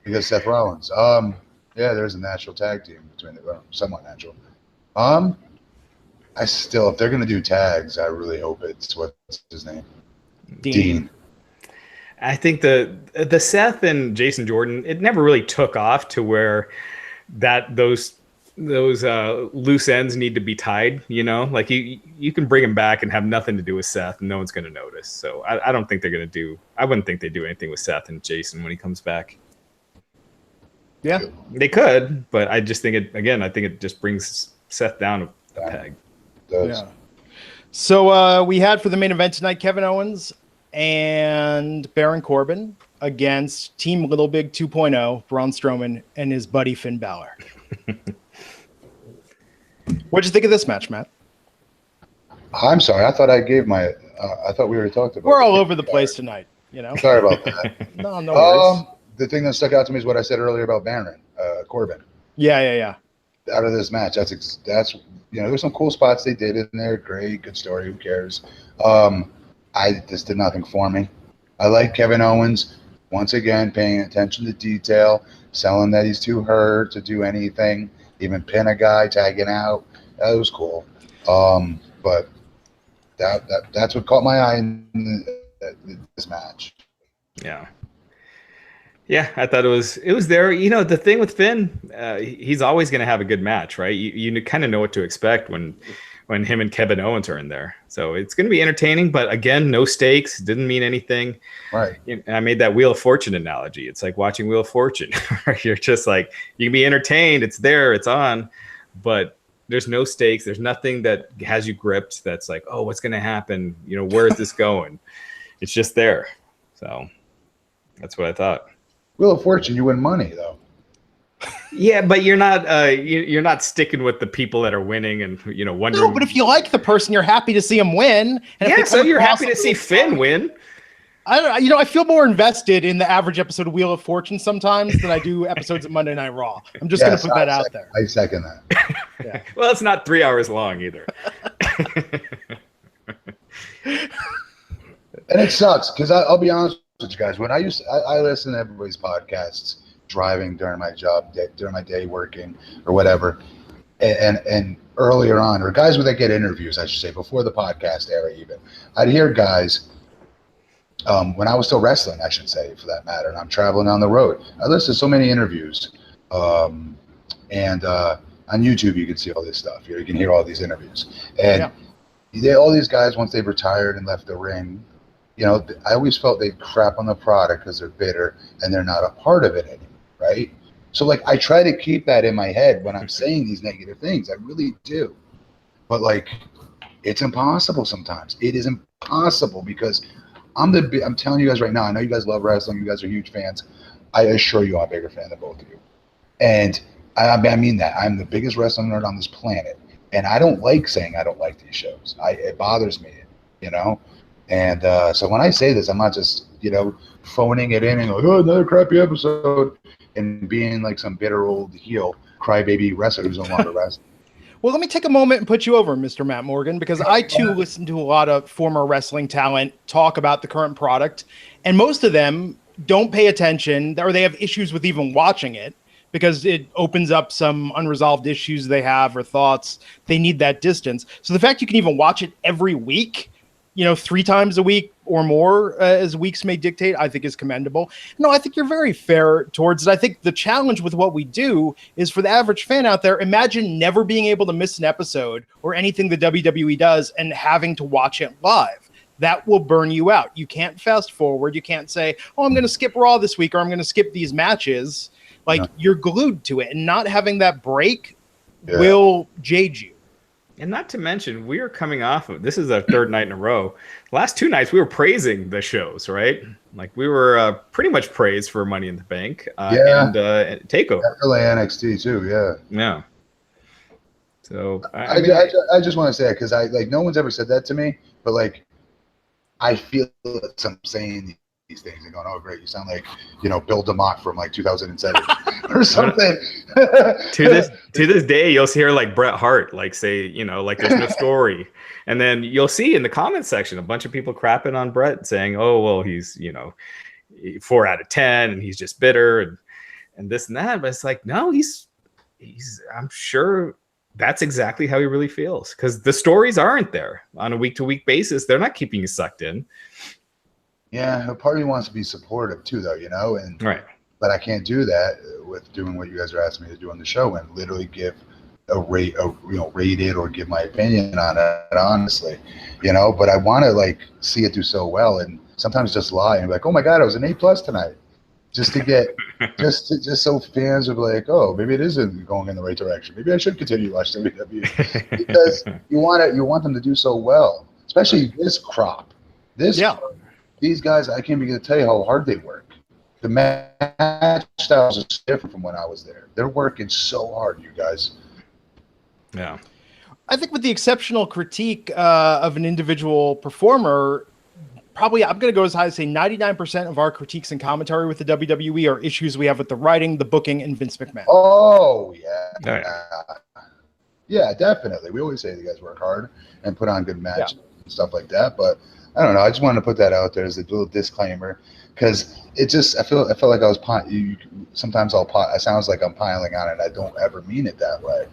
Because Seth Rollins. Yeah, there's a natural tag team between them, somewhat natural. If they're gonna do tags, I really hope it's what's his name, Dean. I think the Seth and Jason Jordan, it never really took off to where those loose ends need to be tied. Like you can bring him back and have nothing to do with Seth, and no one's gonna notice. So I don't think they're gonna do. I wouldn't think they do anything with Seth and Jason when he comes back. Yeah, they could, but I just think I think it just brings Seth down a peg. Yeah. So we had for the main event tonight Kevin Owens and Baron Corbin against Team Little Big 2.0, Braun Strowman and his buddy Finn Balor. What'd you think of this match, Matt? I'm sorry. I thought I gave my. I thought we already talked about. We're all over the place tonight. Sorry about that. No worries. The thing that stuck out to me is what I said earlier about Baron Corbin. Yeah. Out of this match, that's there's some cool spots they did in there. Great, good story. Who cares? This did nothing for me. I like Kevin Owens once again paying attention to detail, selling that he's too hurt to do anything, even pin a guy, tagging out. That was cool. But that's what caught my eye in this match. Yeah, I thought it was there. The thing with Finn, he's always going to have a good match, right? You kind of know what to expect when him and Kevin Owens are in there. So it's going to be entertaining, but again, no stakes, didn't mean anything. Right. I made that Wheel of Fortune analogy. It's like watching Wheel of Fortune. You're just like, you can be entertained. It's there, it's on, but there's no stakes. There's nothing that has you gripped. That's like, oh, what's going to happen? Where is this going? It's just there. So that's what I thought. Wheel of Fortune, you win money though. Yeah, but you're not sticking with the people that are winning and wondering. No, but if you like the person, you're happy to see him win. And so you're happy to see Finn win. I feel more invested in the average episode of Wheel of Fortune sometimes than I do episodes of Monday Night Raw. I'm just going to put that out there. I second that. Yeah. Well, it's not 3 hours long either. And it sucks because I'll be honest with you guys. When I listen to everybody's podcasts driving during my job, during my day working or whatever, and earlier on, or guys that get interviews, I should say, before the podcast era even, I'd hear guys, when I was still wrestling, I should say, for that matter, and I'm traveling on the road, I listened to so many interviews, and on YouTube you can see all this stuff. You can hear all these interviews, and all these guys, once they've retired and left the ring, I always felt they'd crap on the product because they're bitter and they're not a part of it anymore, right? So, like, I try to keep that in my head when I'm saying these negative things. I really do. But, like, it's impossible sometimes. It is impossible because I'm telling you guys right now, I know you guys love wrestling. You guys are huge fans. I assure you I'm a bigger fan than both of you. And I mean that. I'm the biggest wrestling nerd on this planet. And I don't like saying I don't like these shows. It bothers me, And so when I say this, I'm not just, phoning it in and like, oh, another crappy episode, and being like some bitter old heel crybaby wrestler who's no longer wrestling. Well, let me take a moment and put you over, Mr. Matt Morgan, because I too listen to a lot of former wrestling talent talk about the current product, and most of them don't pay attention, or they have issues with even watching it because it opens up some unresolved issues they have or thoughts. They need that distance. So the fact you can even watch it every week, 3 times a week or more, as weeks may dictate, I think is commendable. No, I think you're very fair towards it. I think the challenge with what we do is for the average fan out there, imagine never being able to miss an episode or anything the WWE does and having to watch it live. That will burn you out. You can't fast forward. You can't say, oh, I'm going to skip Raw this week or I'm going to skip these matches. You're glued to it, and not having that break will jade you. And not to mention, we are coming off of, this is our 3rd night in a row. The last 2 nights, we were praising the shows, right? Like, we were pretty much praised for Money in the Bank and TakeOver. Definitely NXT too, Yeah. So, I just want to say it because no one's ever said that to me, but I feel that I'm saying these things and going, oh, great, you sound like, Bill DeMott from 2007 or something. to this day, you'll hear Bret Hart say, there's no story. And then you'll see in the comment section a bunch of people crapping on Bret saying, oh, well, he's, 4 out of 10 and he's just bitter and this and that. But it's no, he's I'm sure that's exactly how he really feels because the stories aren't there on a week-to-week basis. They're not keeping you sucked in. Yeah, a part of me wants to be supportive too, though, and right. But I can't do that with doing what you guys are asking me to do on the show and literally give rate it or give my opinion on it, honestly, But I want to see it do so well, and sometimes just lie and be like, oh my God, I was an A+ tonight, just to get just so fans are like, oh, maybe it isn't going in the right direction. Maybe I should continue to watch WWE because you want them to do so well, especially this crop. These guys, I can't begin to tell you how hard they work. The match styles are different from when I was there. They're working so hard, you guys. Yeah. I think with the exceptional critique of an individual performer, probably I'm going to go as high as say 99% of our critiques and commentary with the WWE are issues we have with the writing, the booking, and Vince McMahon. Oh, yeah. Yeah, definitely. We always say the guys work hard and put on good matches and stuff like that, but I don't know. I just wanted to put that out there as a little disclaimer because it just I felt like I was sometimes it sounds like I'm piling on it. I don't ever mean it that way.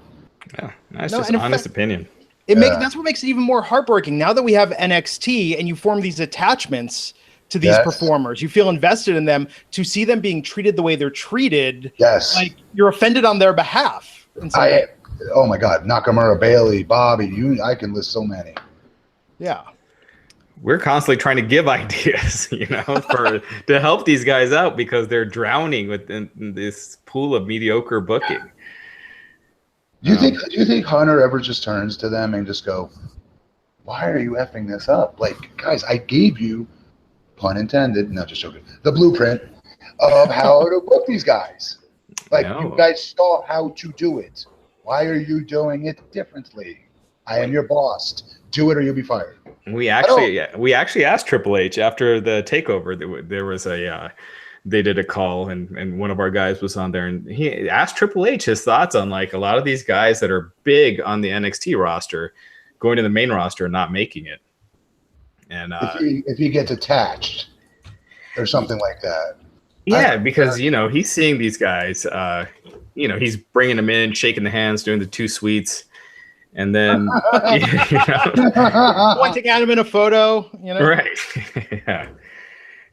Yeah, that's just an honest opinion. That's what makes it even more heartbreaking. Now that we have NXT and you form these attachments to these performers, you feel invested in them. To see them being treated the way they're treated, you're offended on their behalf. Oh my God, Nakamura, Bayley, Bobby, I can list so many. Yeah. We're constantly trying to give ideas, to help these guys out because they're drowning within this pool of mediocre booking. Do you think Hunter ever just turns to them and just go, why are you effing this up? Guys, I gave you, pun intended, not just joking, the blueprint of how to book these guys. You guys saw how to do it. Why are you doing it differently? I am your boss. Do it or you'll be fired. We actually asked Triple H after the takeover. There was they did a call and one of our guys was on there and he asked Triple H his thoughts on a lot of these guys that are big on the NXT roster going to the main roster and not making it. And if he gets attached or something like that. Yeah, because he's seeing these guys. He's bringing them in, shaking the hands, doing the 2 sweets, and then pointing at him in a photo. Right? Yeah.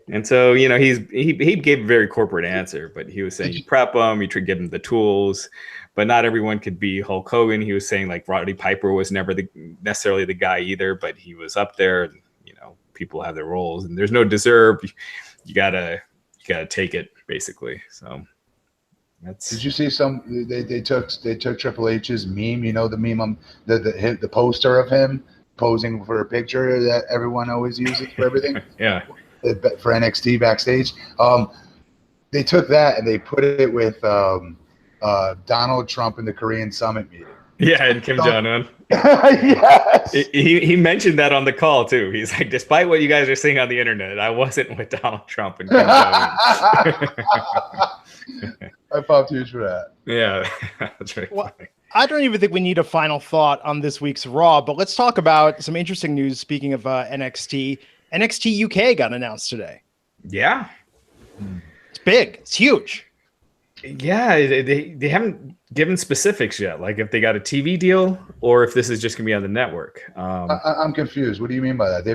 And so he gave a very corporate answer, but he was saying you prep them, you give them the tools, but not everyone could be Hulk Hogan. He was saying like Roddy Piper was never necessarily the guy either, but he was up there. And, people have their roles, and there's no deserve. You gotta take it, basically. So that's. Did you see some? They took Triple H's meme. The meme, the poster of him posing for a picture that everyone always uses for everything. Yeah. For NXT backstage. They took that and they put it with Donald Trump in the Korean Summit meeting. Yeah, and Kim Jong-un. Yes. He mentioned that on the call too. He's like, despite what you guys are seeing on the internet, I wasn't with Donald Trump and Kim Jong-un. I popped huge for that. Yeah, that's very funny. I don't even think we need a final thought on this week's Raw, but let's talk about some interesting news. Speaking of NXT, NXT UK got announced today. Yeah. It's big. It's huge. Yeah, they haven't given specifics yet, like if they got a TV deal or if this is just going to be on the network. I'm confused. What do you mean by that? The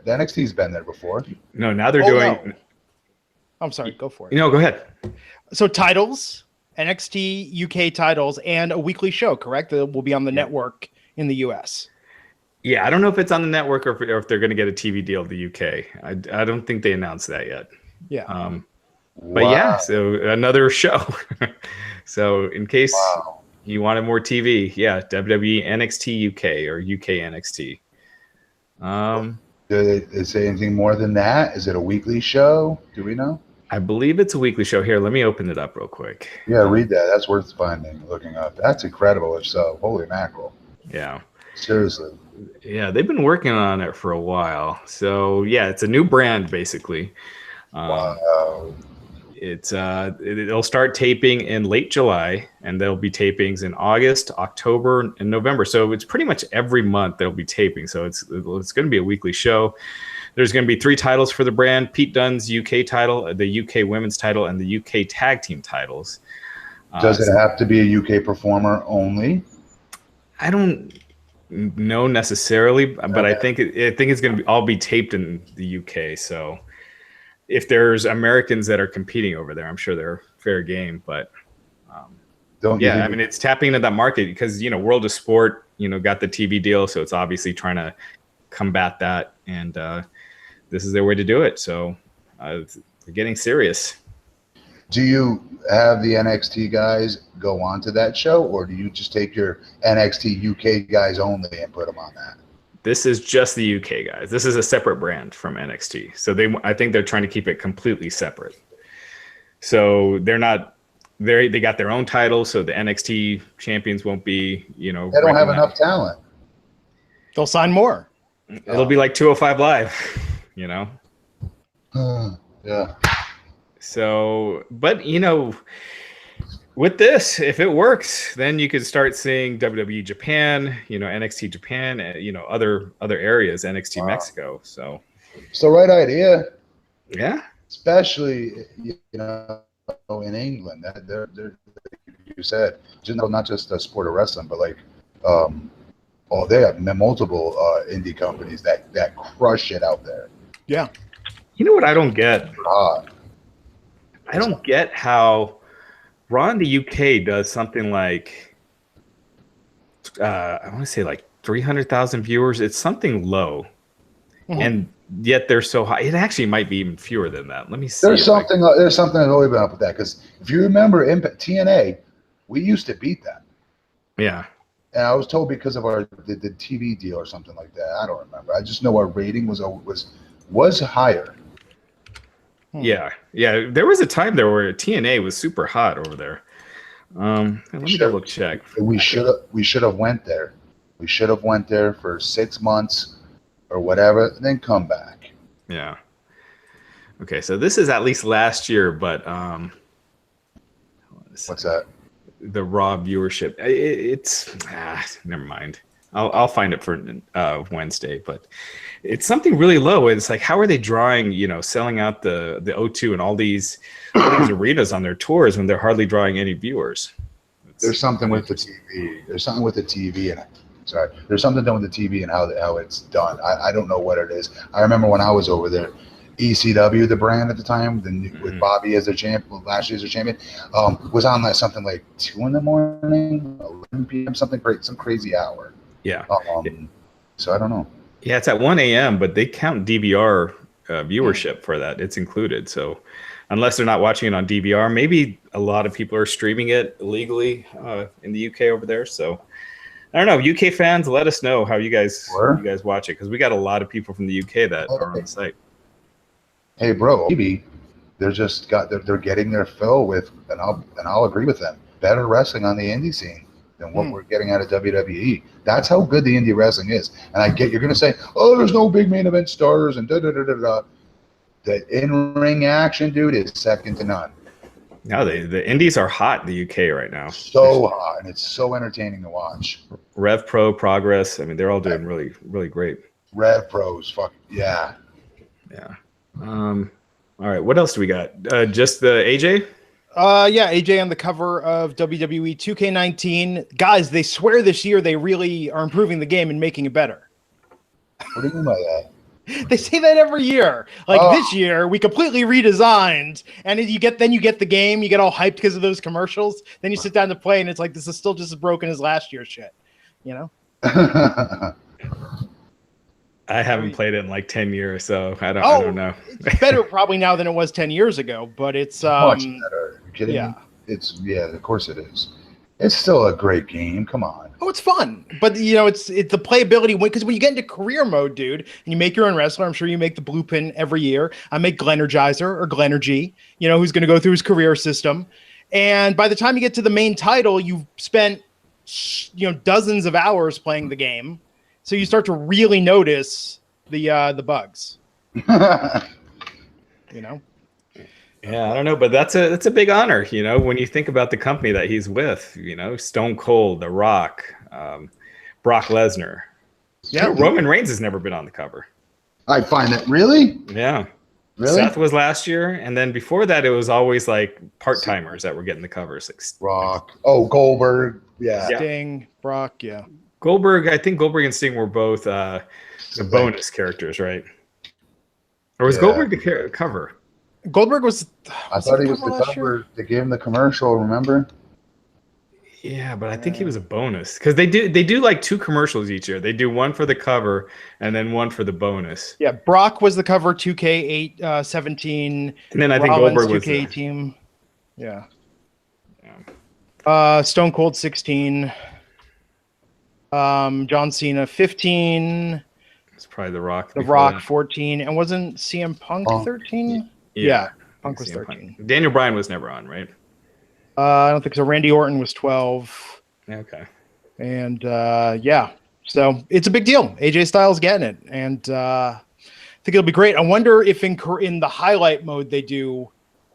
NXT's been there before. No, now they're doing. No. I'm sorry. Go for it. No, go ahead. So titles, NXT UK titles, and a weekly show, correct? That will be on the network in the US. Yeah, I don't know if it's on the network or if they're going to get a TV deal in the UK. I don't think they announced that yet. Yeah. But yeah, so another show. So in case you wanted more TV, yeah, WWE NXT UK or UK NXT. Do they say anything more than that? Is it a weekly show? Do we know? I believe it's a weekly show. Here, let me open it up real quick. Yeah, read that. That's worth looking up. That's incredible if so. Holy mackerel. Yeah. Seriously. Yeah, they've been working on it for a while. So yeah, it's a new brand basically. Wow. It'll start taping in late July, and there'll be tapings in August, October, and November. So it's pretty much every month they'll be taping. So it's going to be a weekly show. There's going to be 3 titles for the brand: Pete Dunne's UK title, the UK Women's title, and the UK Tag Team titles. Does it have to be a UK performer only? I don't know necessarily, but I think it's going to all be taped in the UK. So if there's Americans that are competing over there, I'm sure they're fair game. But I mean, it's tapping into that market because World of Sport got the TV deal, so it's obviously trying to combat that, and this is their way to do it. So they're getting serious. Do you have the NXT guys go on to that show, or do you just take your NXT UK guys only and put them on that? This is just the UK guys. This is a separate brand from NXT. So I think they're trying to keep it completely separate. So they're not they got their own titles, so the NXT champions won't be, They don't have enough talent. They'll sign more. It'll be like 205 Live, Yeah. So, but with this, if it works, then you could start seeing WWE Japan, NXT Japan, other areas, NXT Mexico. So it's the right idea. Yeah. Especially, in England, they're you said, not just the sport of wrestling, but they have multiple indie companies that crush it out there. Yeah. You know what I don't get? I don't get how Raw in the UK does something like, I want to say like 300,000 viewers. It's something low. Mm-hmm. And yet they're so high. It actually might be even fewer than that. Let me see. There's something that's always been up with that. Because if you remember TNA, we used to beat that. Yeah. And I was told because of the TV deal or something like that. I don't remember. I just know our rating was higher. Yeah. There was a time there where TNA was super hot over there. Let me double check. We should have went there. We should have went there for 6 months or whatever, and then come back. Yeah. Okay, so this is at least last year, but what's that? The Raw viewership. It's never mind. I'll find it for Wednesday, but it's something really low. It's like, how are they drawing, selling out the O2 and all these arenas on their tours when they're hardly drawing any viewers? There's something with the TV. There's something with the TV and there's something done with the TV and how it's done. I don't know what it is. I remember when I was over there, ECW, the brand at the time, with Bobby as their champion, last year as their champion, was on like something like 2 a.m, 11 p.m, some crazy hour. Yeah. So I don't know. Yeah, it's at 1 a.m., but they count DVR viewership for that. It's included. So unless they're not watching it on DVR, maybe a lot of people are streaming it illegally in the UK over there. So I don't know. UK fans, let us know how you guys watch it, because we got a lot of people from the UK that are on the site. Hey, bro, maybe they're getting their fill with, and I'll agree with them, better wrestling on the indie scene than what we're getting out of WWE. That's how good the indie wrestling is. And I get you're going to say, oh, there's no big main event stars and da-da-da-da-da. The in-ring action, dude, is second to none. No, the indies are hot in the UK right now. So hot, and it's so entertaining to watch. Rev Pro, Progress, I mean, they're all doing really, really great. Rev Pros, fuck, yeah. Yeah. All right, what else do we got? Just the AJ? Yeah, AJ on the cover of WWE 2K19. Guys, they swear this year they really are improving the game and making it better. What do you mean by that? They say that every year. Like this year, we completely redesigned, and you get the game. You get all hyped because of those commercials. Then you sit down to play, and it's like, this is still just as broken as last year's shit. I haven't played it in like 10 years, so I don't know. It's better probably now than it was 10 years ago, but it's much better. Are you kidding me? It's of course it is. It's still a great game. Come on. Oh, it's fun, but it's the playability, because when you get into career mode, dude, and you make your own wrestler, I'm sure you make the blue pin every year. I make Glennergizer or Glennergy, who's going to go through his career system, and by the time you get to the main title, you've spent dozens of hours playing the game, so you start to really notice the bugs. Yeah, I don't know, but that's a big honor, when you think about the company that he's with, Stone Cold, The Rock, Brock Lesnar. Yeah, Roman Reigns has never been on the cover. I find that really? Yeah. Really? Seth was last year, and then before that, it was always like part-timers that were getting the covers. Rock. Oh, Goldberg. Yeah. Sting, Brock, yeah. Goldberg, I think Goldberg and Sting were both the bonus characters, right? Or was Goldberg the cover? Goldberg was. I thought he was the cover. They gave him the commercial. Remember? Yeah, but I think he was a bonus, because they do like 2 commercials each year. They do one for the cover and then one for the bonus. Yeah, Brock was the cover 2K17, and then I think Rollins, Goldberg was 2K team. Yeah. Stone Cold 16. John Cena 15. It's probably The Rock. The Rock 14, and wasn't CM Punk 13? Yeah, Punk was 13. Daniel Bryan was never on, right? I don't think so. Randy Orton was 12. Okay. And so it's a big deal. AJ Styles getting it, and I think it'll be great. I wonder if in the highlight mode they do,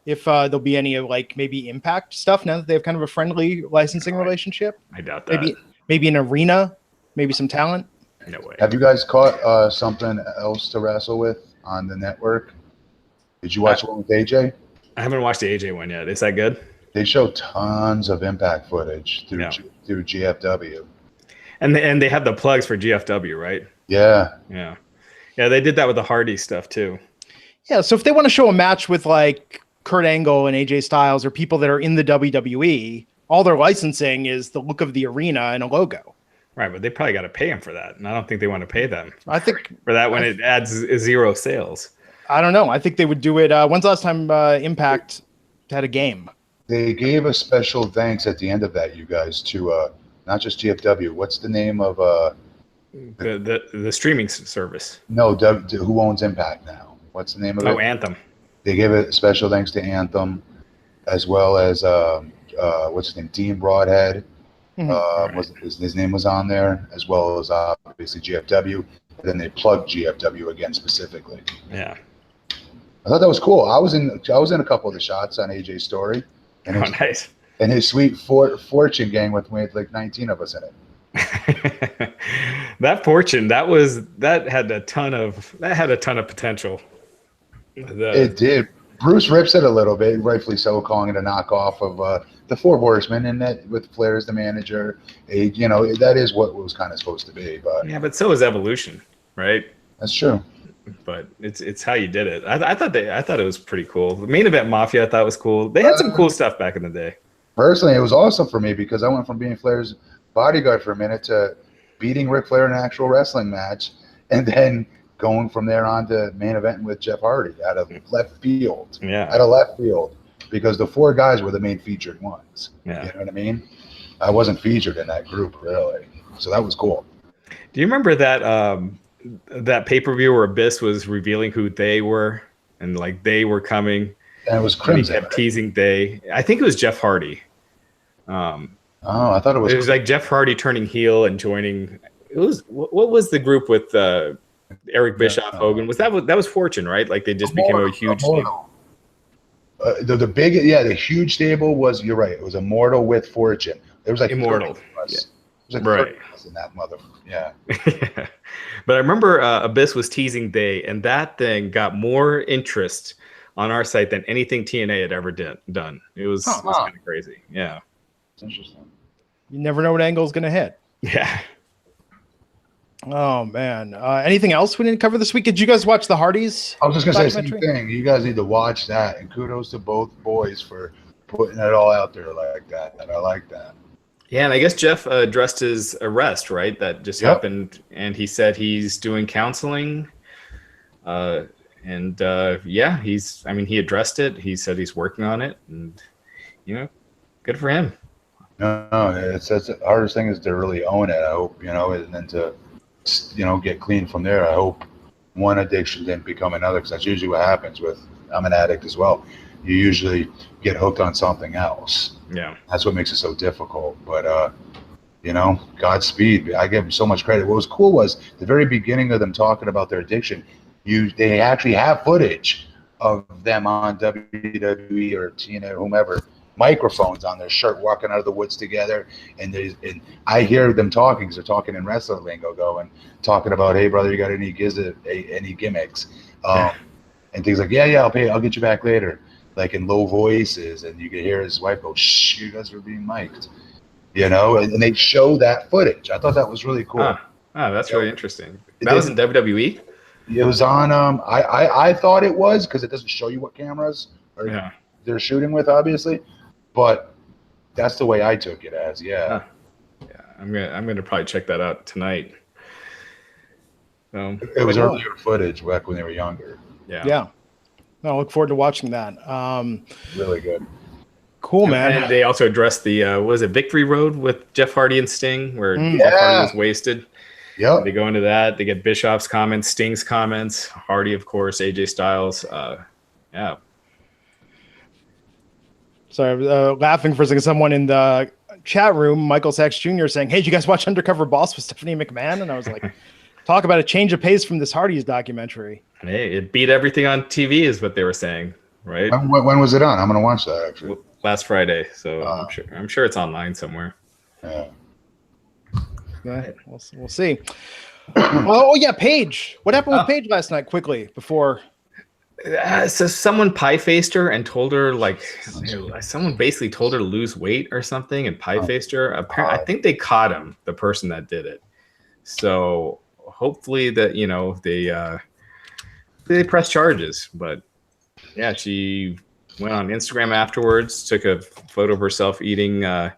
if there'll be any of like maybe Impact stuff now that they have kind of a friendly licensing relationship. I doubt that. Maybe an arena, maybe some talent. No way. Have you guys caught something else to wrestle with on the network? Did you watch one with AJ? I haven't watched the AJ one yet. Is that good? They show tons of Impact footage through GFW. And they have the plugs for GFW, right? Yeah. Yeah. Yeah, they did that with the Hardy stuff too. Yeah, so if they want to show a match with like Kurt Angle and AJ Styles or people that are in the WWE, all their licensing is the look of the arena and a logo. Right, but they probably got to pay them for that. And I don't think they want to pay them I think for that when it adds 0 sales. I don't know. I think they would do it. When's the last time Impact had a game? They gave a special thanks at the end of that, you guys, to not just GFW. What's the name of the streaming service? No, who owns Impact now? What's the name of it? Oh, Anthem. They gave a special thanks to Anthem, as well as what's his name, Dean Broadhead. His name was on there, as well as obviously GFW. And then they plugged GFW again specifically. Yeah. I thought that was cool. I was in a couple of the shots on AJ's story, and nice. And his sweet fortune gang with like 19 of us in it. That fortune, that had a ton of potential. It did. Bruce rips it a little bit, rightfully so, calling it a knockoff of the Four Horsemen, and that with Flair as the manager, that is what it was kind of supposed to be. But yeah, but so is Evolution, right? That's true. But it's how you did it. I thought it was pretty cool. The Main Event Mafia I thought was cool. They had some cool stuff back in the day. Personally, it was awesome for me because I went from being Flair's bodyguard for a minute to beating Ric Flair in an actual wrestling match, and then going from there on to main event with Jeff Hardy out of left field. Yeah. Out of left field, because the four guys were the main featured ones. Yeah. You know what I mean? I wasn't featured in that group really, so that was cool. Do you remember that pay-per-view where Abyss was revealing who they were and like they were coming? And it was Crimson. He kept teasing they. I think it was Jeff Hardy. I thought it was. It was like Jeff Hardy turning heel and joining. It was what was the group with Eric Bischoff, Hogan? Was that was Fortune, right? Like they just became a huge. The huge stable was. You're right. It was Immortal with Fortune. There was like Immortal. Yeah. It was like right. In that mother. Yeah. Yeah. But I remember Abyss was teasing they, and that thing got more interest on our site than anything TNA had ever done. It was kind of crazy. Yeah. It's interesting. You never know what angle is going to hit. Yeah. Oh, man. Anything else we didn't cover this week? Did you guys watch the Hardys? I was just going to say the same thing. You guys need to watch that. And kudos to both boys for putting it all out there like that. And I like that. Yeah, and I guess Jeff addressed his arrest, right? That just happened. And he said he's doing counseling. He addressed it. He said he's working on it. And, good for him. No, it's the hardest thing is to really own it. I hope, and then to, get clean from there. I hope one addiction didn't become another, because that's usually what happens I'm an addict as well. You usually get hooked on something else. Yeah. That's what makes it so difficult. But, Godspeed. I give them so much credit. What was cool was the very beginning of them talking about their addiction. They actually have footage of them on WWE or TNA or whomever, microphones on their shirt, walking out of the woods together, and I hear them talking because they're talking in wrestler lingo, talking about, hey brother, you got any gimmicks, and things like, yeah, I'll get you back later, like in low voices, and you can hear his wife go, shh, you guys are being mic'd, and they show that footage. I thought that was really cool. That's really interesting. That was in WWE. It was on. I thought it was, because it doesn't show you what cameras they're shooting with, obviously. But that's the way I took it as, Yeah, I'm gonna probably check that out tonight. It was earlier footage back when they were younger. Yeah. No, I look forward to watching that. Really good. Cool, man. And they also addressed the Victory Road with Jeff Hardy and Sting, where Jeff Hardy was wasted. Yep. They go into that. They get Bischoff's comments, Sting's comments, Hardy, of course, AJ Styles. Yeah. Sorry, I was laughing for a second. Someone in the chat room, Michael Sachs Jr., saying, hey, did you guys watch Undercover Boss with Stephanie McMahon? And I was like, talk about a change of pace from this Hardy's documentary. Hey, it beat everything on TV is what they were saying, right? When was it on? I'm going to watch that, actually. Last Friday, so I'm sure it's online somewhere. Yeah. Yeah, we'll see. Paige. What happened with Paige last night, quickly, before... So someone pie-faced her and told her, someone basically told her to lose weight or something and pie-faced her. Apparently, I think they caught him, the person that did it. So hopefully that, they press charges. But yeah, she went on Instagram afterwards, took a photo of herself eating a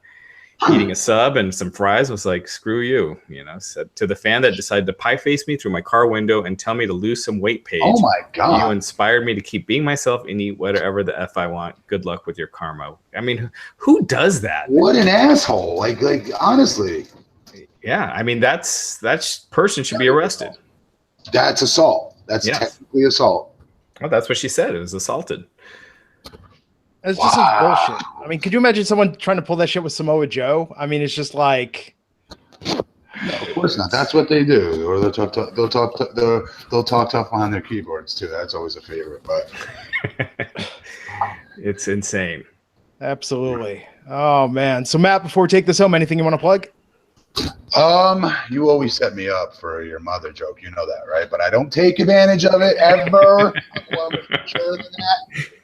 sub and some fries, was like, screw you, said to the fan that decided to pie face me through my car window and tell me to lose some weight, Paige. Oh my God. You inspired me to keep being myself and eat whatever the F I want. Good luck with your karma. I mean, who does that? What an asshole. Like honestly. Yeah. I mean, that person should be arrested. That's assault. That's technically assault. Well, that's what she said. It was assaulted. It's just bullshit. I mean, could you imagine someone trying to pull that shit with Samoa Joe? I mean, it's just like. No, of course not. That's what they do. Or they'll talk tough behind their keyboards too. That's always a favorite. But it's insane. Absolutely. Oh man. So Matt, before we take this home, anything you want to plug? You always set me up for your mother joke. You know that, right? But I don't take advantage of it ever. I'm sure than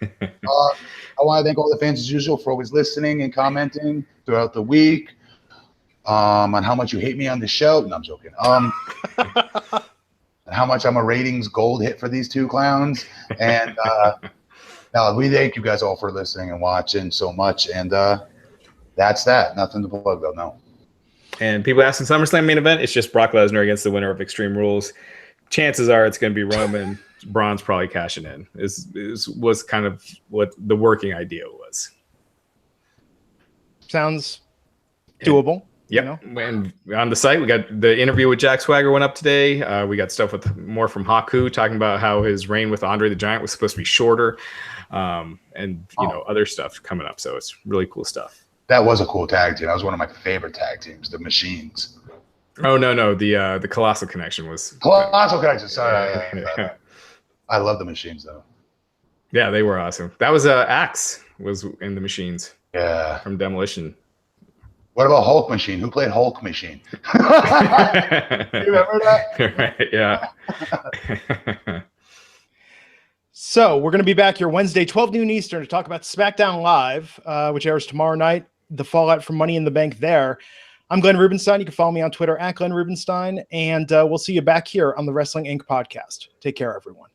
that. I want to thank all the fans as usual for always listening and commenting throughout the week. On how much you hate me on the show. No, I'm joking. And how much I'm a ratings gold hit for these two clowns. And now we thank you guys all for listening and watching so much. And that's that. Nothing to plug though. No. And people asking SummerSlam main event, it's just Brock Lesnar against the winner of Extreme Rules. Chances are it's going to be Roman. Braun's probably cashing in. Was kind of what the working idea was. Sounds doable. Yep. You know? And on the site, we got the interview with Jack Swagger went up today. We got stuff with more from Haku talking about how his reign with Andre the Giant was supposed to be shorter, and other stuff coming up. So it's really cool stuff. That was a cool tag team. That was one of my favorite tag teams, the Machines. Oh no, the Colossal Connection was Colossal Connection. Sorry, I love the Machines though. Yeah, they were awesome. That was Axe was in the Machines. Yeah, from Demolition. What about Hulk Machine? Who played Hulk Machine? You remember that? Right, yeah. So we're going to be back here Wednesday, 12 noon Eastern, to talk about SmackDown Live, which airs tomorrow night. The fallout from Money in the Bank there. I'm Glenn Rubenstein. You can follow me on Twitter @Glenn Rubenstein, and we'll see you back here on the Wrestling Inc. podcast. Take care, everyone.